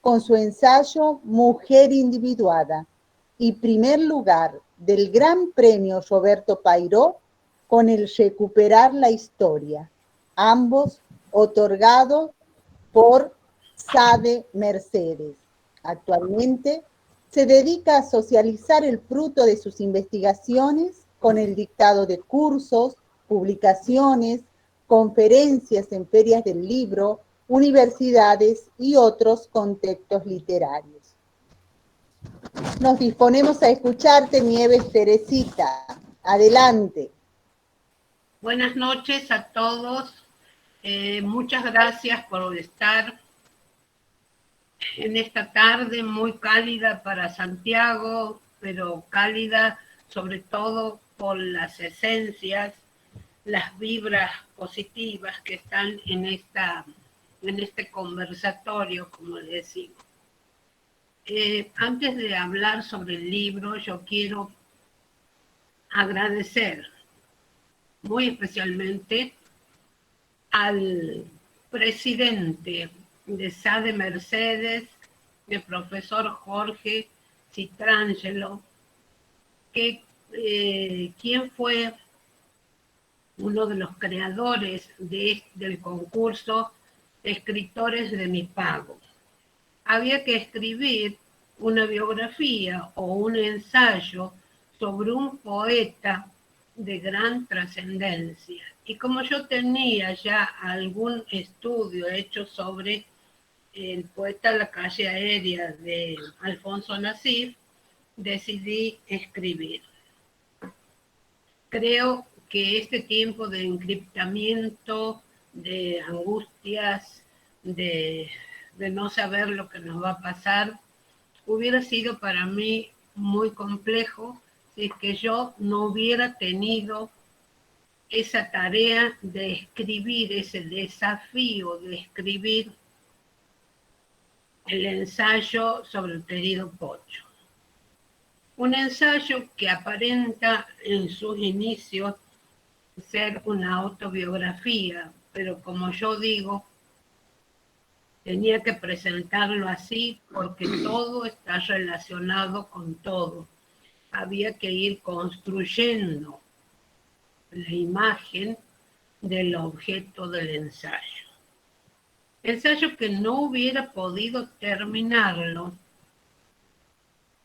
con su ensayo Mujer Individuada, y primer lugar del Gran Premio Roberto Pairó con el Recuperar la Historia, ambos otorgados por Sade Mercedes. Actualmente se dedica a socializar el fruto de sus investigaciones con el dictado de cursos, publicaciones, conferencias en ferias del libro, universidades y otros contextos literarios. Nos disponemos a escucharte, Nieves Teresita. Adelante. Buenas noches a todos. Muchas gracias por estar en esta tarde muy cálida para Santiago, pero cálida sobre todo por las esencias, las vibras positivas que están en este conversatorio, como le decimos. Antes de hablar sobre el libro, yo quiero agradecer muy especialmente al presidente de Sade Mercedes, el profesor Jorge Citrangelo, quien fue uno de los creadores del concurso Escritores de mi Pago. Había que escribir una biografía o un ensayo sobre un poeta de gran trascendencia. Y como yo tenía ya algún estudio hecho sobre el poeta La calle aérea de Alfonso Nasif, decidí escribir. Creo que este tiempo de encriptamiento, de angustias, de no saber lo que nos va a pasar, hubiera sido para mí muy complejo si es que yo no hubiera tenido esa tarea de escribir, ese desafío de escribir el ensayo sobre el querido Pocho. Un ensayo que aparenta en sus inicios ser una autobiografía, pero como yo digo, tenía que presentarlo así porque todo está relacionado con todo. Había que ir construyendo la imagen del objeto del ensayo. Ensayo que no hubiera podido terminarlo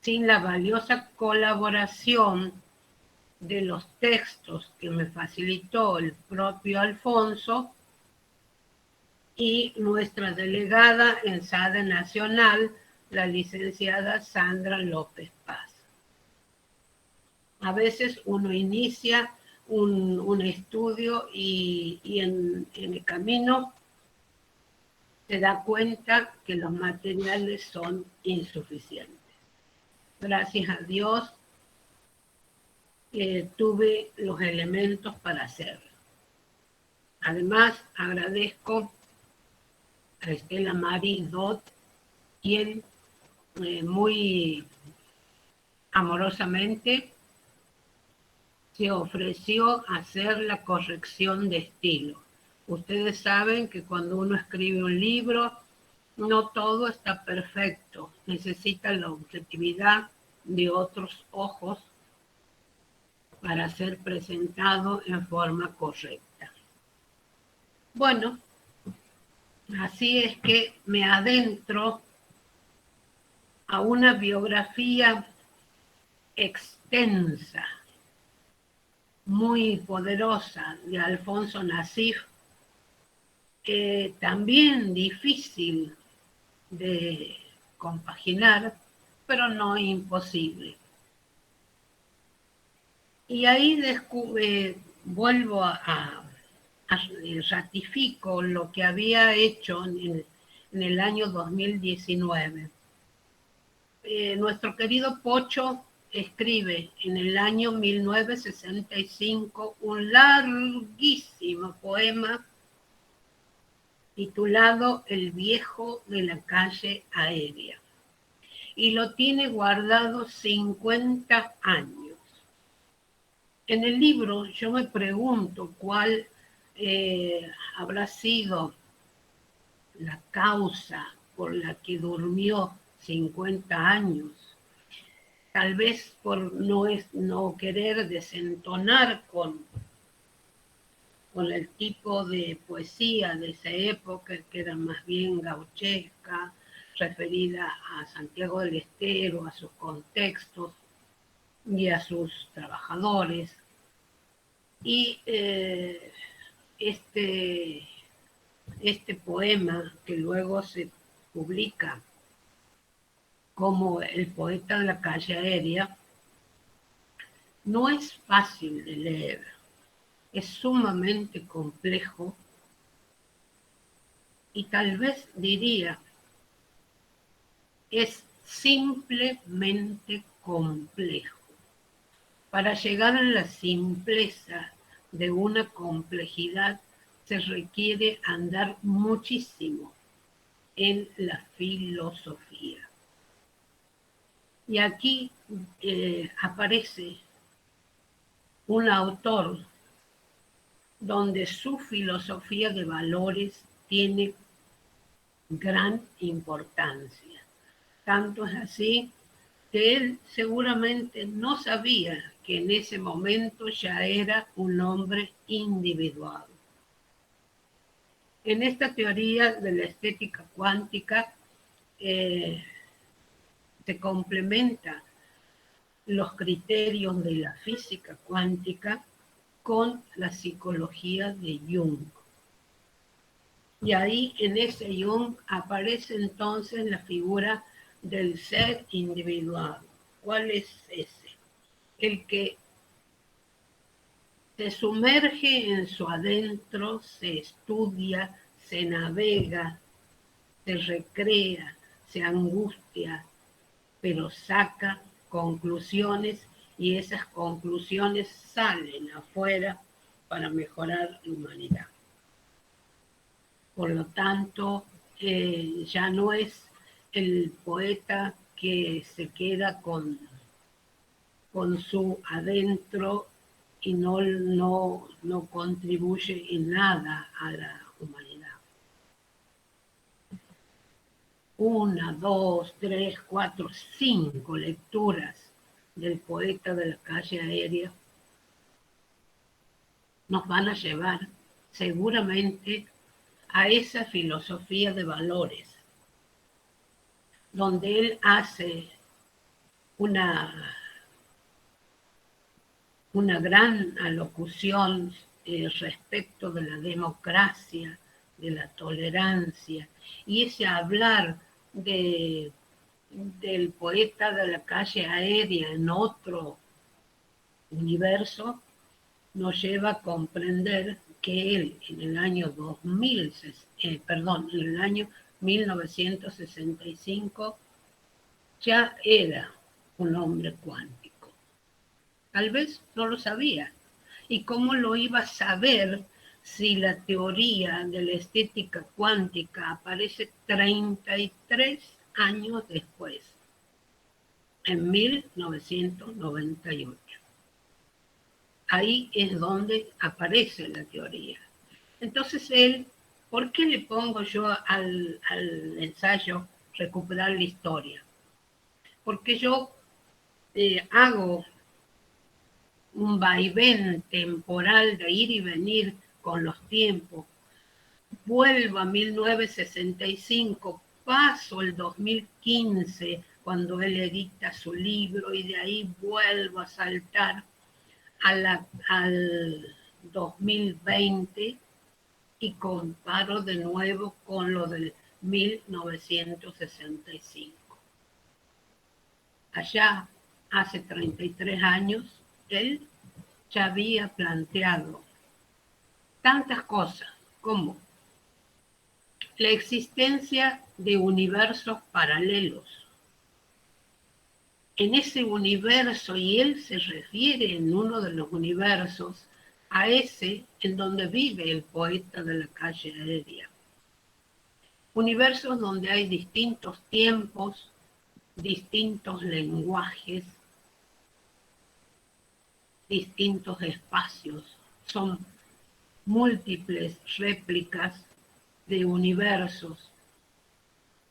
sin la valiosa colaboración de los textos que me facilitó el propio Alfonso y nuestra delegada en Sade Nacional, la licenciada Sandra López Paz. A veces uno inicia un estudio y en el camino se da cuenta que los materiales son insuficientes. Gracias a Dios tuve los elementos para hacerlo. Además, agradezco a Estela Marie Dot, quien muy amorosamente se ofreció a hacer la corrección de estilo. Ustedes saben que cuando uno escribe un libro, no todo está perfecto. Necesita la objetividad de otros ojos para ser presentado en forma correcta. Bueno, así es que me adentro a una biografía extensa, muy poderosa de Alfonso Nasif, también difícil de compaginar, pero no imposible. Y ahí vuelvo ratifico lo que había hecho en el año 2019. Nuestro querido Pocho escribe en el año 1965 un larguísimo poema titulado El viejo de la calle aérea, y lo tiene guardado 50 años. En el libro yo me pregunto cuál habrá sido la causa por la que durmió 50 años. Tal vez por no querer desentonar con el tipo de poesía de esa época, que era más bien gauchesca, referida a Santiago del Estero, a sus contextos y a sus trabajadores. Y este poema, que luego se publica como El poeta de la calle aérea, no es fácil de leer, es sumamente complejo y tal vez diría, es simplemente complejo. Para llegar a la simpleza de una complejidad se requiere andar muchísimo en la filosofía. Y aquí aparece un autor donde su filosofía de valores tiene gran importancia. Tanto es así que él seguramente no sabía que en ese momento ya era un hombre individuado. En esta teoría de la estética cuántica se complementa los criterios de la física cuántica con la psicología de Jung. Y ahí en ese Jung aparece entonces la figura del ser individual. ¿Cuál es ese? El que se sumerge en su adentro, se estudia, se navega, se recrea, se angustia, pero saca conclusiones y esas conclusiones salen afuera para mejorar la humanidad. Por lo tanto, ya no es el poeta que se queda con su adentro y no contribuye en nada a la humanidad. 1, 2, 3, 4, 5 lecturas del poeta de la calle aérea nos van a llevar seguramente a esa filosofía de valores, donde él hace una gran alocución respecto de la democracia, de la tolerancia, y ese hablar del poeta de la calle aérea en otro universo nos lleva a comprender que él en el año 1965 ya era un hombre cuántico. Tal vez no lo sabía. ¿Y cómo lo iba a saber si la teoría de la estética cuántica aparece 33 años después, en 1998? Ahí es donde aparece la teoría. Entonces él, ¿por qué le pongo yo al ensayo recuperar la historia? Porque yo hago un vaivén temporal de ir y venir con los tiempos. Vuelvo a 1965, paso el 2015 cuando él edita su libro y de ahí vuelvo a saltar al 2020 y comparo de nuevo con lo del 1965. Allá, hace 33 años, él ya había planteado tantas cosas como la existencia de universos paralelos. En ese universo, y él se refiere en uno de los universos a ese en donde vive el poeta de la calle Heredia. Universos donde hay distintos tiempos, distintos lenguajes, distintos espacios. Son múltiples réplicas de universos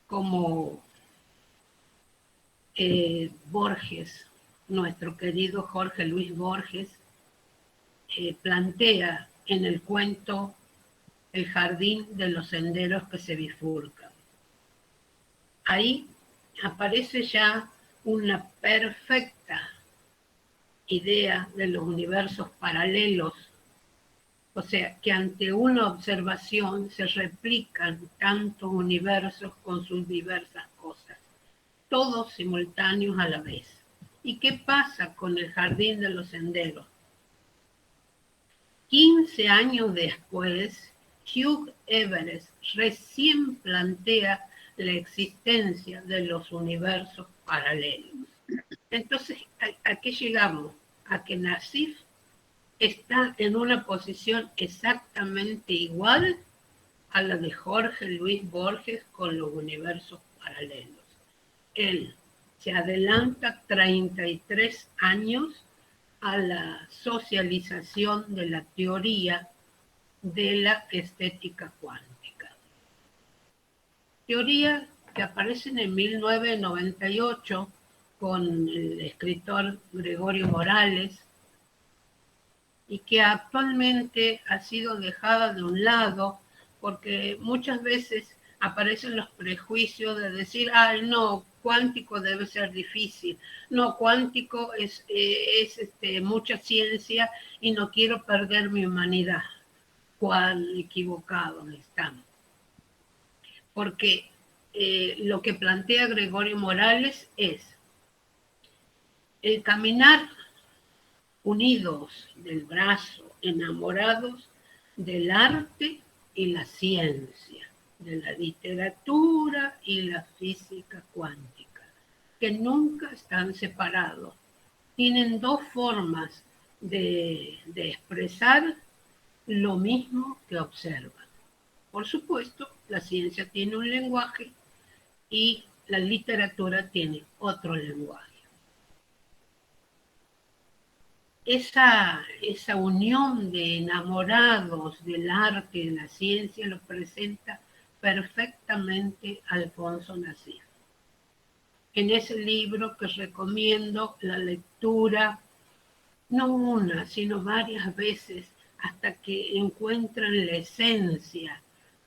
como Borges, nuestro querido Jorge Luis Borges, plantea en el cuento El jardín de los senderos que se bifurcan. Ahí aparece ya una perfecta idea de los universos paralelos, o sea, que ante una observación se replican tantos universos con sus diversas cosas, todos simultáneos a la vez. ¿Y qué pasa con el jardín de los senderos? 15 años después, Hugh Everett recién plantea la existencia de los universos paralelos. Entonces, ¿a qué llegamos? A que Nassif está en una posición exactamente igual a la de Jorge Luis Borges con los universos paralelos. Él se adelanta 33 años a la socialización de la teoría de la estética cuántica. Teoría que aparece en 1998 con el escritor Gregorio Morales y que actualmente ha sido dejada de un lado porque muchas veces aparecen los prejuicios de decir, no, cuántico debe ser difícil, no, cuántico es mucha ciencia y no quiero perder mi humanidad. Cuán equivocados están. Porque lo que plantea Gregorio Morales es el caminar unidos del brazo, enamorados del arte y la ciencia, de la literatura y la física cuántica, que nunca están separados. Tienen dos formas de expresar lo mismo que observan. Por supuesto, la ciencia tiene un lenguaje y la literatura tiene otro lenguaje. Esa unión de enamorados del arte y de la ciencia lo presenta perfectamente Alfonso Nassif. En ese libro que recomiendo la lectura, no una, sino varias veces, hasta que encuentran la esencia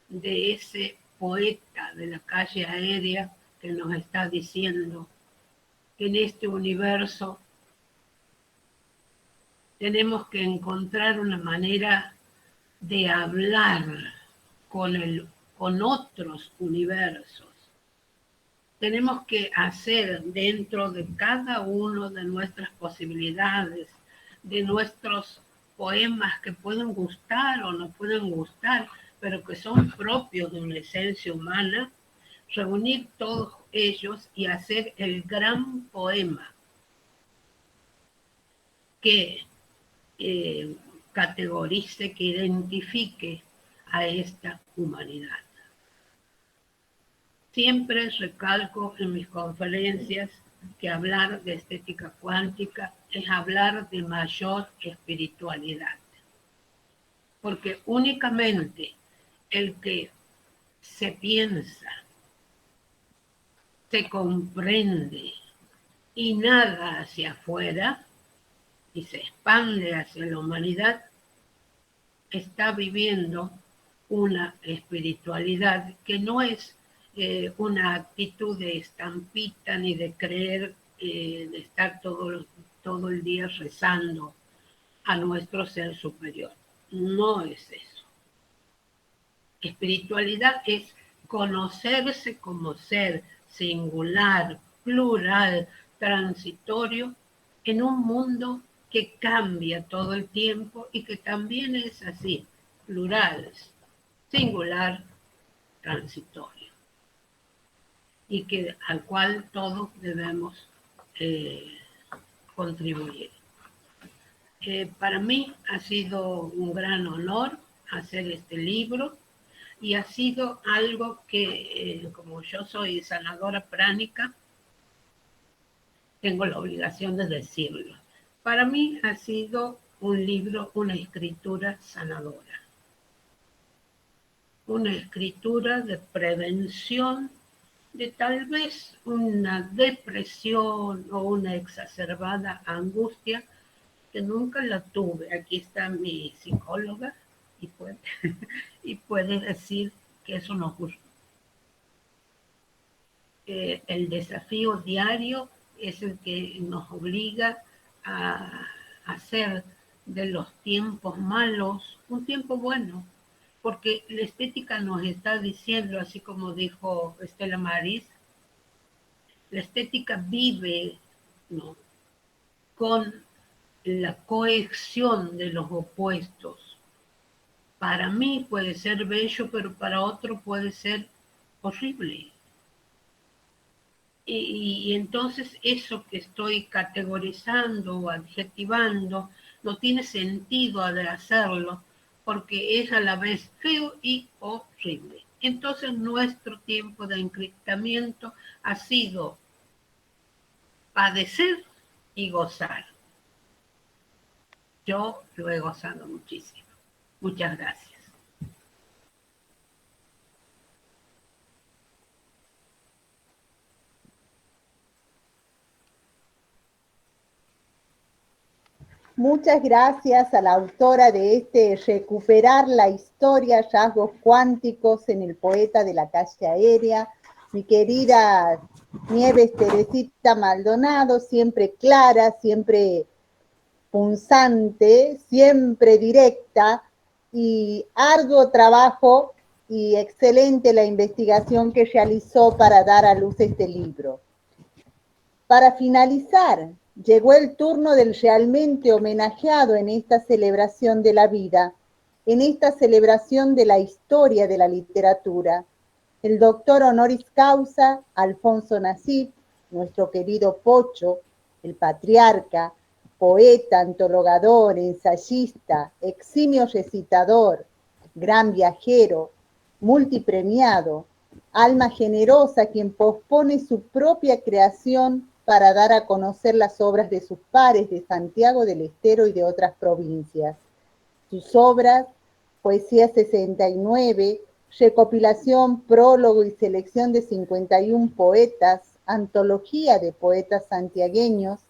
de ese poeta de la calle Aérea que nos está diciendo que en este universo tenemos que encontrar una manera de hablar con otros universos. Tenemos que hacer dentro de cada uno de nuestras posibilidades, de nuestros poemas que pueden gustar o no pueden gustar, pero que son propios de una esencia humana, reunir todos ellos y hacer el gran poema que categorice, que identifique a esta humanidad. Siempre recalco en mis conferencias que hablar de estética cuántica es hablar de mayor espiritualidad, porque únicamente el que se piensa, se comprende y nada hacia afuera y se expande hacia la humanidad, está viviendo una espiritualidad que no es una actitud de estampita ni de creer, de estar todo el día rezando a nuestro ser superior. No es eso. Espiritualidad es conocerse como ser singular, plural, transitorio, en un mundo que cambia todo el tiempo y que también es así, plural, singular, transitorio, y que al cual todos debemos contribuir. Para mí ha sido un gran honor hacer este libro y ha sido algo que, como yo soy sanadora pránica, tengo la obligación de decirlo. Para mí ha sido un libro, una escritura sanadora. Una escritura de prevención de tal vez una depresión o una exacerbada angustia que nunca la tuve. Aquí está mi psicóloga y puede decir que eso no ocurrió. El desafío diario es el que nos obliga a hacer de los tiempos malos un tiempo bueno, porque la estética nos está diciendo, así como dijo Estela Maris, la estética vive, ¿no?, con la cohesión de los opuestos. Para mí puede ser bello, pero para otro puede ser horrible. Y entonces eso que estoy categorizando o adjetivando no tiene sentido de hacerlo porque es a la vez feo y horrible. Entonces nuestro tiempo de encriptamiento ha sido padecer y gozar. Yo lo he gozado muchísimo. Muchas gracias. Muchas gracias a la autora de este Recuperar la historia, hallazgos cuánticos en el poeta de la calle aérea, mi querida Nieves Teresita Maldonado, siempre clara, siempre punzante, siempre directa y arduo trabajo y excelente la investigación que realizó para dar a luz este libro. Para finalizar, llegó el turno del realmente homenajeado en esta celebración de la vida, en esta celebración de la historia de la literatura, el doctor honoris causa Alfonso Nasif, nuestro querido Pocho, el patriarca, poeta, antologador, ensayista, eximio recitador, gran viajero, multipremiado, alma generosa quien pospone su propia creación para dar a conocer las obras de sus pares de Santiago del Estero y de otras provincias. Sus obras, Poesía 69, recopilación, prólogo y selección de 51 poetas, antología de poetas santiagueños,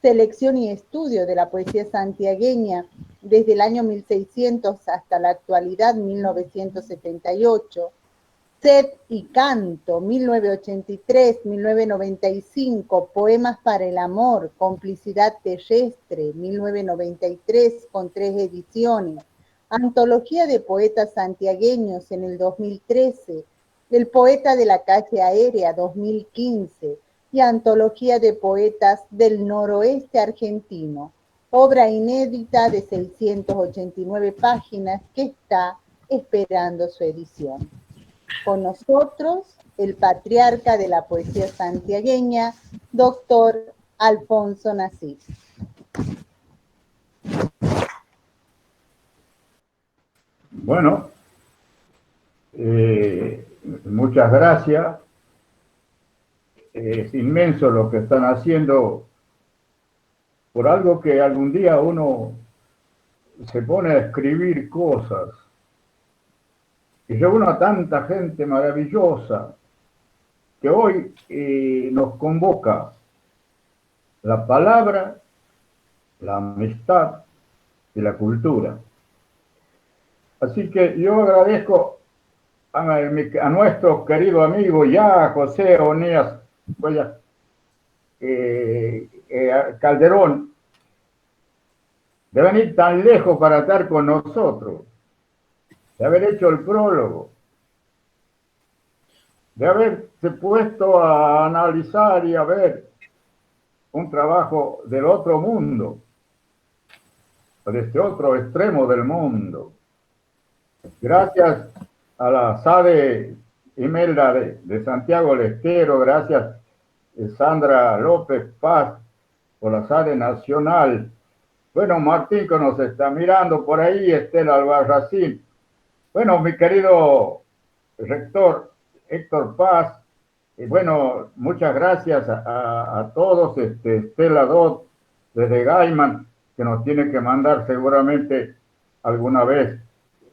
selección y estudio de la poesía santiagueña desde el año 1600 hasta la actualidad 1978, Sed y Canto, 1983-1995, Poemas para el Amor, Complicidad Terrestre, 1993, con 3 ediciones, Antología de Poetas Santiagueños en el 2013, El Poeta de la Calle Aérea, 2015, y Antología de Poetas del Noroeste Argentino, obra inédita de 689 páginas que está esperando su edición. Con nosotros, el patriarca de la poesía santiagueña, doctor Alfonso Nasif. Bueno, muchas gracias. Es inmenso lo que están haciendo por algo que algún día uno se pone a escribir cosas y reúne a tanta gente maravillosa que hoy nos convoca la palabra, la amistad y la cultura. Así que yo agradezco a nuestro querido amigo ya José Onías Calderón de venir tan lejos para estar con nosotros. de haber hecho el prólogo, de haberse puesto a analizar y a ver un trabajo del otro mundo, de este otro extremo del mundo. Gracias a la SADE Imelda de Santiago del Estero, gracias Sandra López Paz por la SADE Nacional. Bueno, Martín que nos está mirando por ahí, Estela Albarracín. Bueno, mi querido rector Héctor Paz, bueno, muchas gracias a todos, Estela Dot desde Gaiman, que nos tiene que mandar seguramente alguna vez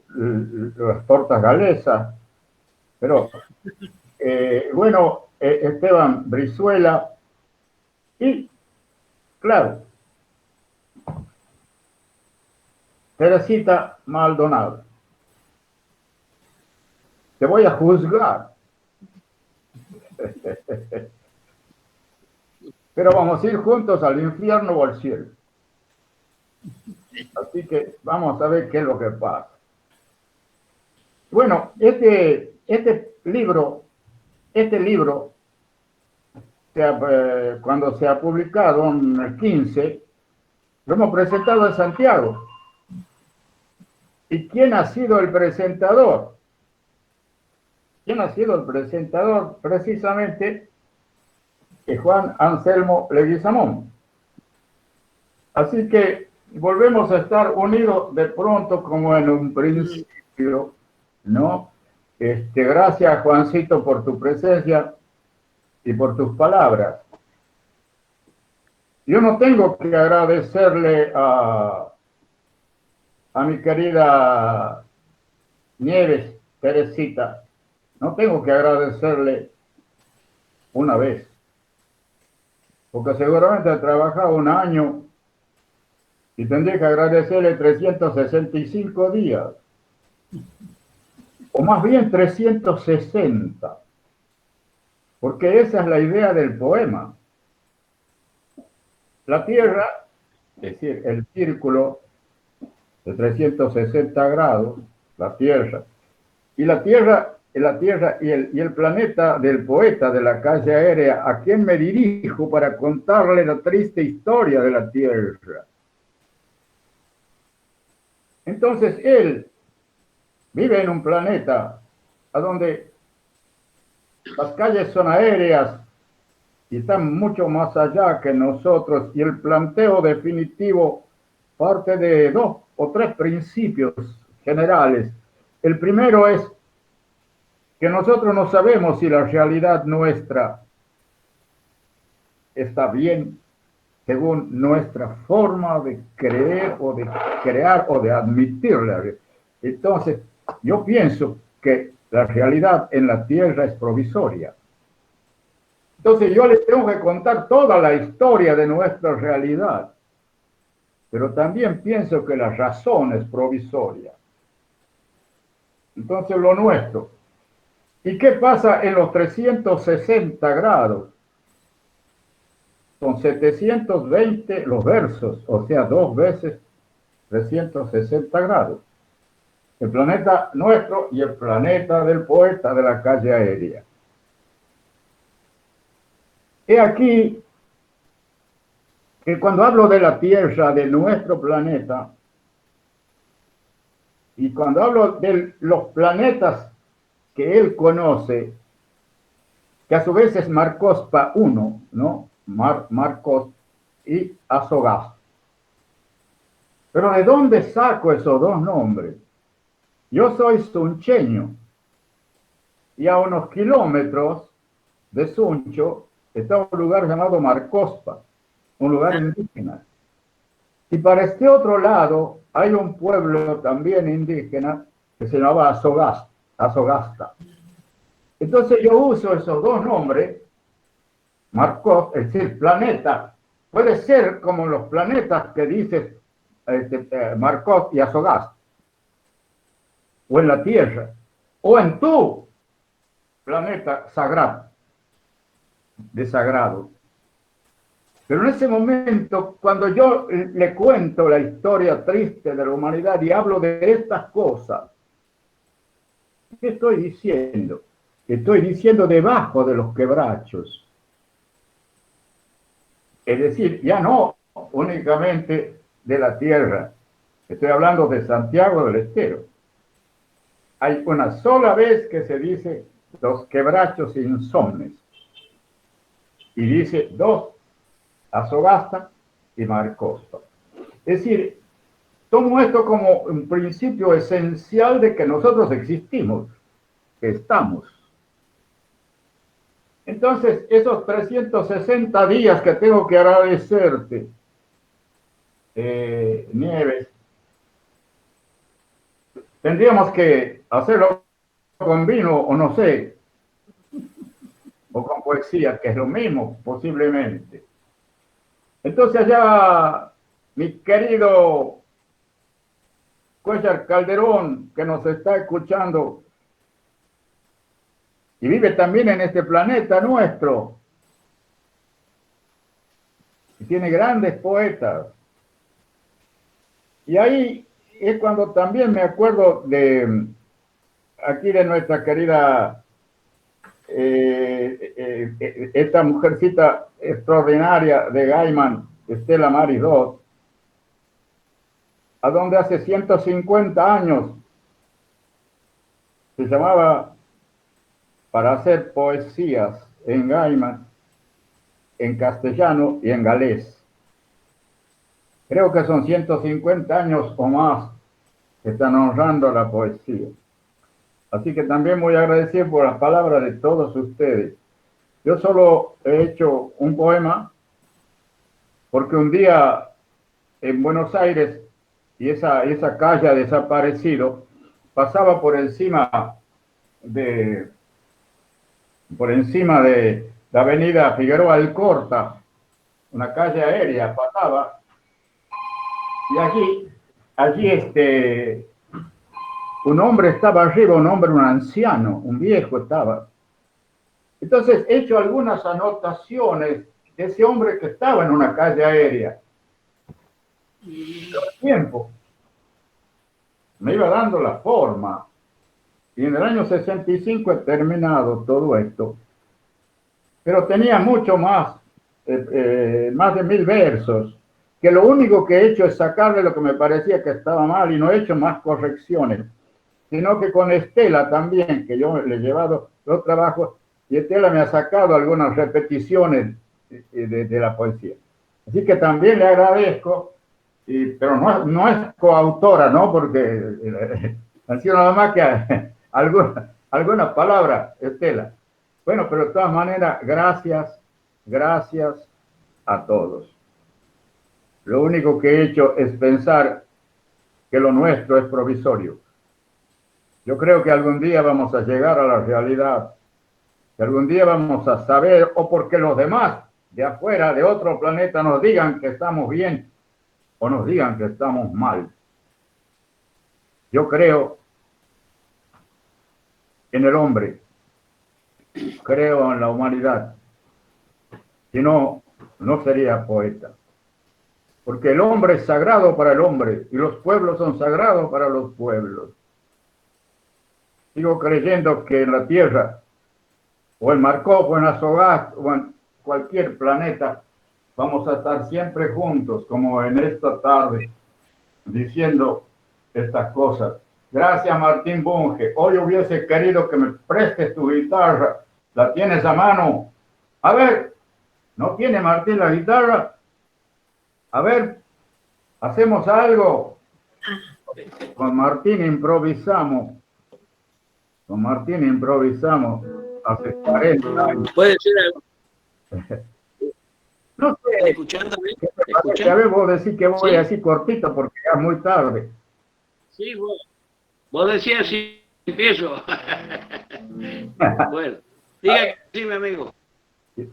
las tortas galesas, pero bueno, Esteban Brizuela y, claro, Teresita Maldonado. Te voy a juzgar. Pero vamos a ir juntos al infierno o al cielo. Así que vamos a ver qué es lo que pasa. Bueno, este libro, cuando se ha publicado en el 15, lo hemos presentado en Santiago. ¿Y quién ha sido el presentador? ¿Quién ha sido el presentador? Precisamente Juan Anselmo Leguizamón. Así que volvemos a estar unidos de pronto como en un principio, ¿no? Gracias, Juancito, por tu presencia y por tus palabras. Yo no tengo que agradecerle a mi querida Nieves, Teresita, no tengo que agradecerle una vez, porque seguramente ha trabajado un año y tendría que agradecerle 365 días, o más bien 360, porque esa es la idea del poema. La Tierra, es decir, el círculo de 360 grados, la Tierra y el planeta del poeta de la calle aérea, a quien me dirijo para contarle la triste historia de la Tierra. Entonces él vive en un planeta a donde las calles son aéreas y están mucho más allá que nosotros, y el planteo definitivo parte de 2 o 3 principios generales. El primero es que nosotros no sabemos si la realidad nuestra está bien según nuestra forma de creer o de crear o de admitirla. Entonces, yo pienso que la realidad en la Tierra es provisoria. Entonces, yo les tengo que contar toda la historia de nuestra realidad, pero también pienso que la razón es provisoria. Entonces, lo nuestro. ¿Y qué pasa en los 360 grados? Son 720 los versos, o sea, 2 veces 360 grados. El planeta nuestro y el planeta del poeta de la calle aérea. He aquí que cuando hablo de la Tierra, de nuestro planeta, y cuando hablo de los planetas que él conoce, que a su vez es Marcospa 1, ¿no? Marcos y Azogast. Pero ¿de dónde saco esos 2 nombres? Yo soy suncheño y a unos kilómetros de Suncho está un lugar llamado Marcospa, un lugar indígena. Y para este otro lado hay un pueblo también indígena que se llamaba Azogasta. Entonces yo uso esos 2 nombres, Marcos, es decir, planeta. Puede ser como los planetas que dices Marcos y Azogast, o en la Tierra, o en tu planeta sagrado, de sagrado. Pero en ese momento, cuando yo le cuento la historia triste de la humanidad y hablo de estas cosas, ¿Qué estoy diciendo? Estoy diciendo debajo de los quebrachos. Es decir, ya no únicamente de la tierra. Estoy hablando de Santiago del Estero. Hay una sola vez que se dice los quebrachos insomnes. Y dice dos, Azogasta y Marcosta. Es decir, tomo esto como un principio esencial de que nosotros existimos, que estamos. Entonces, esos 360 días que tengo que agradecerte, Nieves, tendríamos que hacerlo con vino o no sé, o con poesía, que es lo mismo posiblemente. Entonces ya mi querido Cuellar Calderón, que nos está escuchando y vive también en este planeta nuestro, y tiene grandes poetas. Y ahí es cuando también me acuerdo de aquí de nuestra querida esta mujercita extraordinaria de Gaiman, Estela Maris-Dot, a donde hace 150 años se llamaba para hacer poesías en Gaiman, en castellano y en galés. Creo que son 150 años o más que están honrando la poesía. Así que también muy agradecido por las palabras de todos ustedes. Yo solo he hecho un poema porque un día en Buenos Aires, y esa calle ha desaparecido, pasaba por encima de la avenida Figueroa Alcorta, una calle aérea, pasaba, y allí un hombre estaba arriba, un anciano, un viejo estaba. Entonces he hecho algunas anotaciones de ese hombre que estaba en una calle aérea. Todo el tiempo me iba dando la forma. Y en el año 65 he terminado todo esto. Pero tenía mucho más, más de 1000 versos, que lo único que he hecho es sacarle lo que me parecía que estaba mal y no he hecho más correcciones, sino que con Estela también, que yo le he llevado los trabajos, y Estela me ha sacado algunas repeticiones de la poesía. Así que también le agradezco, pero no es coautora, ¿no? Porque han sido nada más que alguna palabra, Estela. Bueno, pero de todas maneras, gracias a todos. Lo único que he hecho es pensar que lo nuestro es provisorio. Yo creo que algún día vamos a llegar a la realidad, que algún día vamos a saber, o porque los demás de afuera, de otro planeta, nos digan que estamos bien o nos digan que estamos mal. Yo creo en el hombre, creo en la humanidad, si no, no sería poeta. Porque el hombre es sagrado para el hombre y los pueblos son sagrados para los pueblos. Sigo creyendo que en la Tierra, o en Markov, o en Azogast, o en cualquier planeta, vamos a estar siempre juntos, como en esta tarde, diciendo estas cosas. Gracias, Martín Bunge. Hoy hubiese querido que me prestes tu guitarra. ¿La tienes a mano? A ver, ¿no tiene Martín la guitarra? A ver, hacemos algo. Con Martín improvisamos. Con Martín improvisamos hace 40 años. ¿Puede ser algo? No sé. ¿Escuchándome? A ver, vos decís que voy así cortito porque ya es muy tarde. Sí, vos decías si empiezo. Bueno, diga que sí, mi amigo.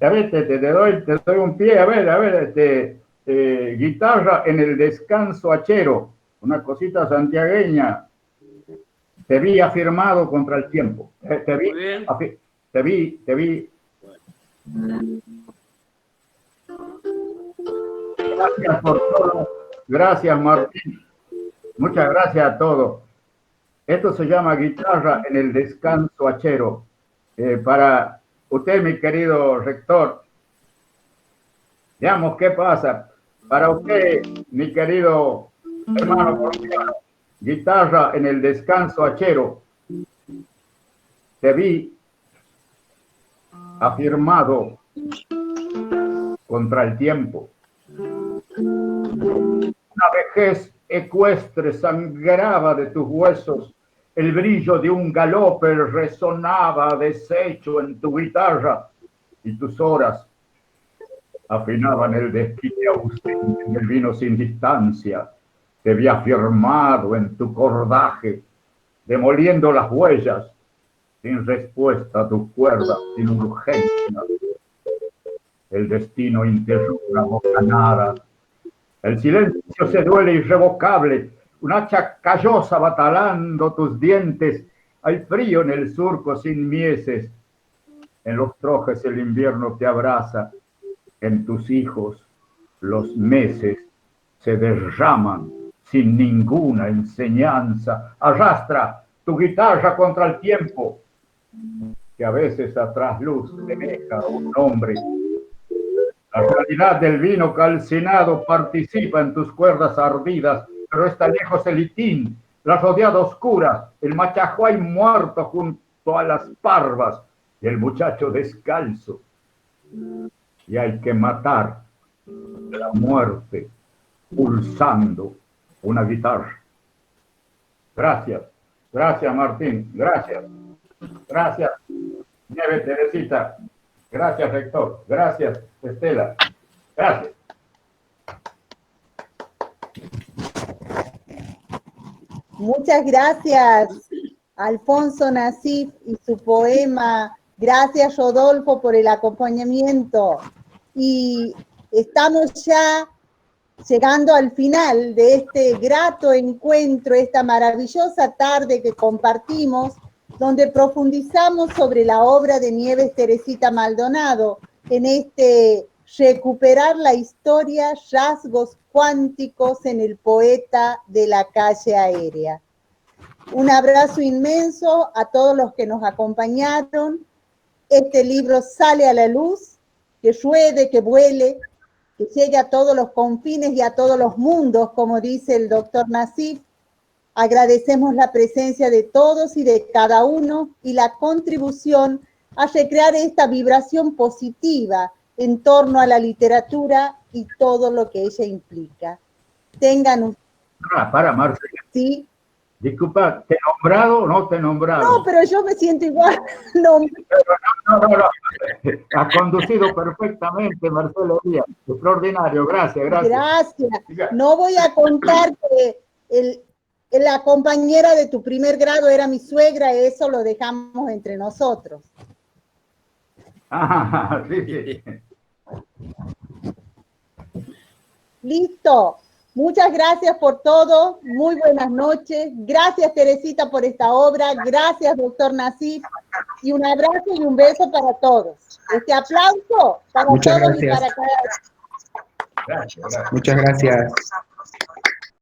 A ver, te doy un pie. A ver, guitarra en el descanso hachero. Una cosita santiagueña. Te vi afirmado contra el tiempo. Te vi. Gracias por todo. Gracias, Martín. Muchas gracias a todos. Esto se llama guitarra en el descanso hachero. Para usted, mi querido rector, veamos qué pasa. Para usted, mi querido hermano colombiano, guitarra en el descanso hachero. Te vi afirmado contra el tiempo. Una vejez ecuestre sangraba de tus huesos. El brillo de un galope resonaba deshecho en tu guitarra y tus horas afinaban el desquite ausente en el vino sin distancia. Te vi afirmado en tu cordaje, demoliendo las huellas, sin respuesta a tus cuerdas, sin urgencia. El destino interrumpe la bocanada. El silencio se duele irrevocable. Un hacha callosa va talando tus dientes. Hay frío en el surco sin mieses. En los trojes el invierno te abraza. En tus hijos los meses se derraman sin ninguna enseñanza. Arrastra tu guitarra contra el tiempo, que a veces a trasluz te deja un nombre. La realidad del vino calcinado participa en tus cuerdas ardidas, pero está lejos el itín, la rodeada oscura, el machajuay muerto junto a las parvas y el muchacho descalzo. Y hay que matar la muerte pulsando una guitarra. Gracias, gracias Martín, gracias, gracias Nieve Teresita, gracias rector, gracias Estela, gracias. Muchas gracias, Alfonso Nassif y su poema. Gracias, Rodolfo, por el acompañamiento. Y estamos ya llegando al final de este grato encuentro, esta maravillosa tarde que compartimos, donde profundizamos sobre la obra de Nieves Teresita Maldonado, en este recuperar la historia, rasgos cuánticos en el poeta de la calle aérea. Un abrazo inmenso a todos los que nos acompañaron. Este libro sale a la luz, que ruede, que vuele, que llegue a todos los confines y a todos los mundos, como dice el doctor Nassif. Agradecemos la presencia de todos y de cada uno y la contribución a recrear esta vibración positiva en torno a la literatura y todo lo que ella implica. Tengan un... Para, Marcela. Sí. Disculpa, ¿te he nombrado o no te he nombrado? No, pero yo me siento igual. No. No. Ha conducido perfectamente, Marcelo Díaz. Extraordinario, gracias. Gracias. No voy a contar que la compañera de tu primer grado era mi suegra, eso lo dejamos entre nosotros. Ah, sí. Listo. Muchas gracias por todo. Muy buenas noches. Gracias, Teresita, por esta obra. Gracias, doctor Nassif. Y un abrazo y un beso para todos. Este aplauso para Muchas todos gracias. y para cada uno. Gracias. Muchas gracias.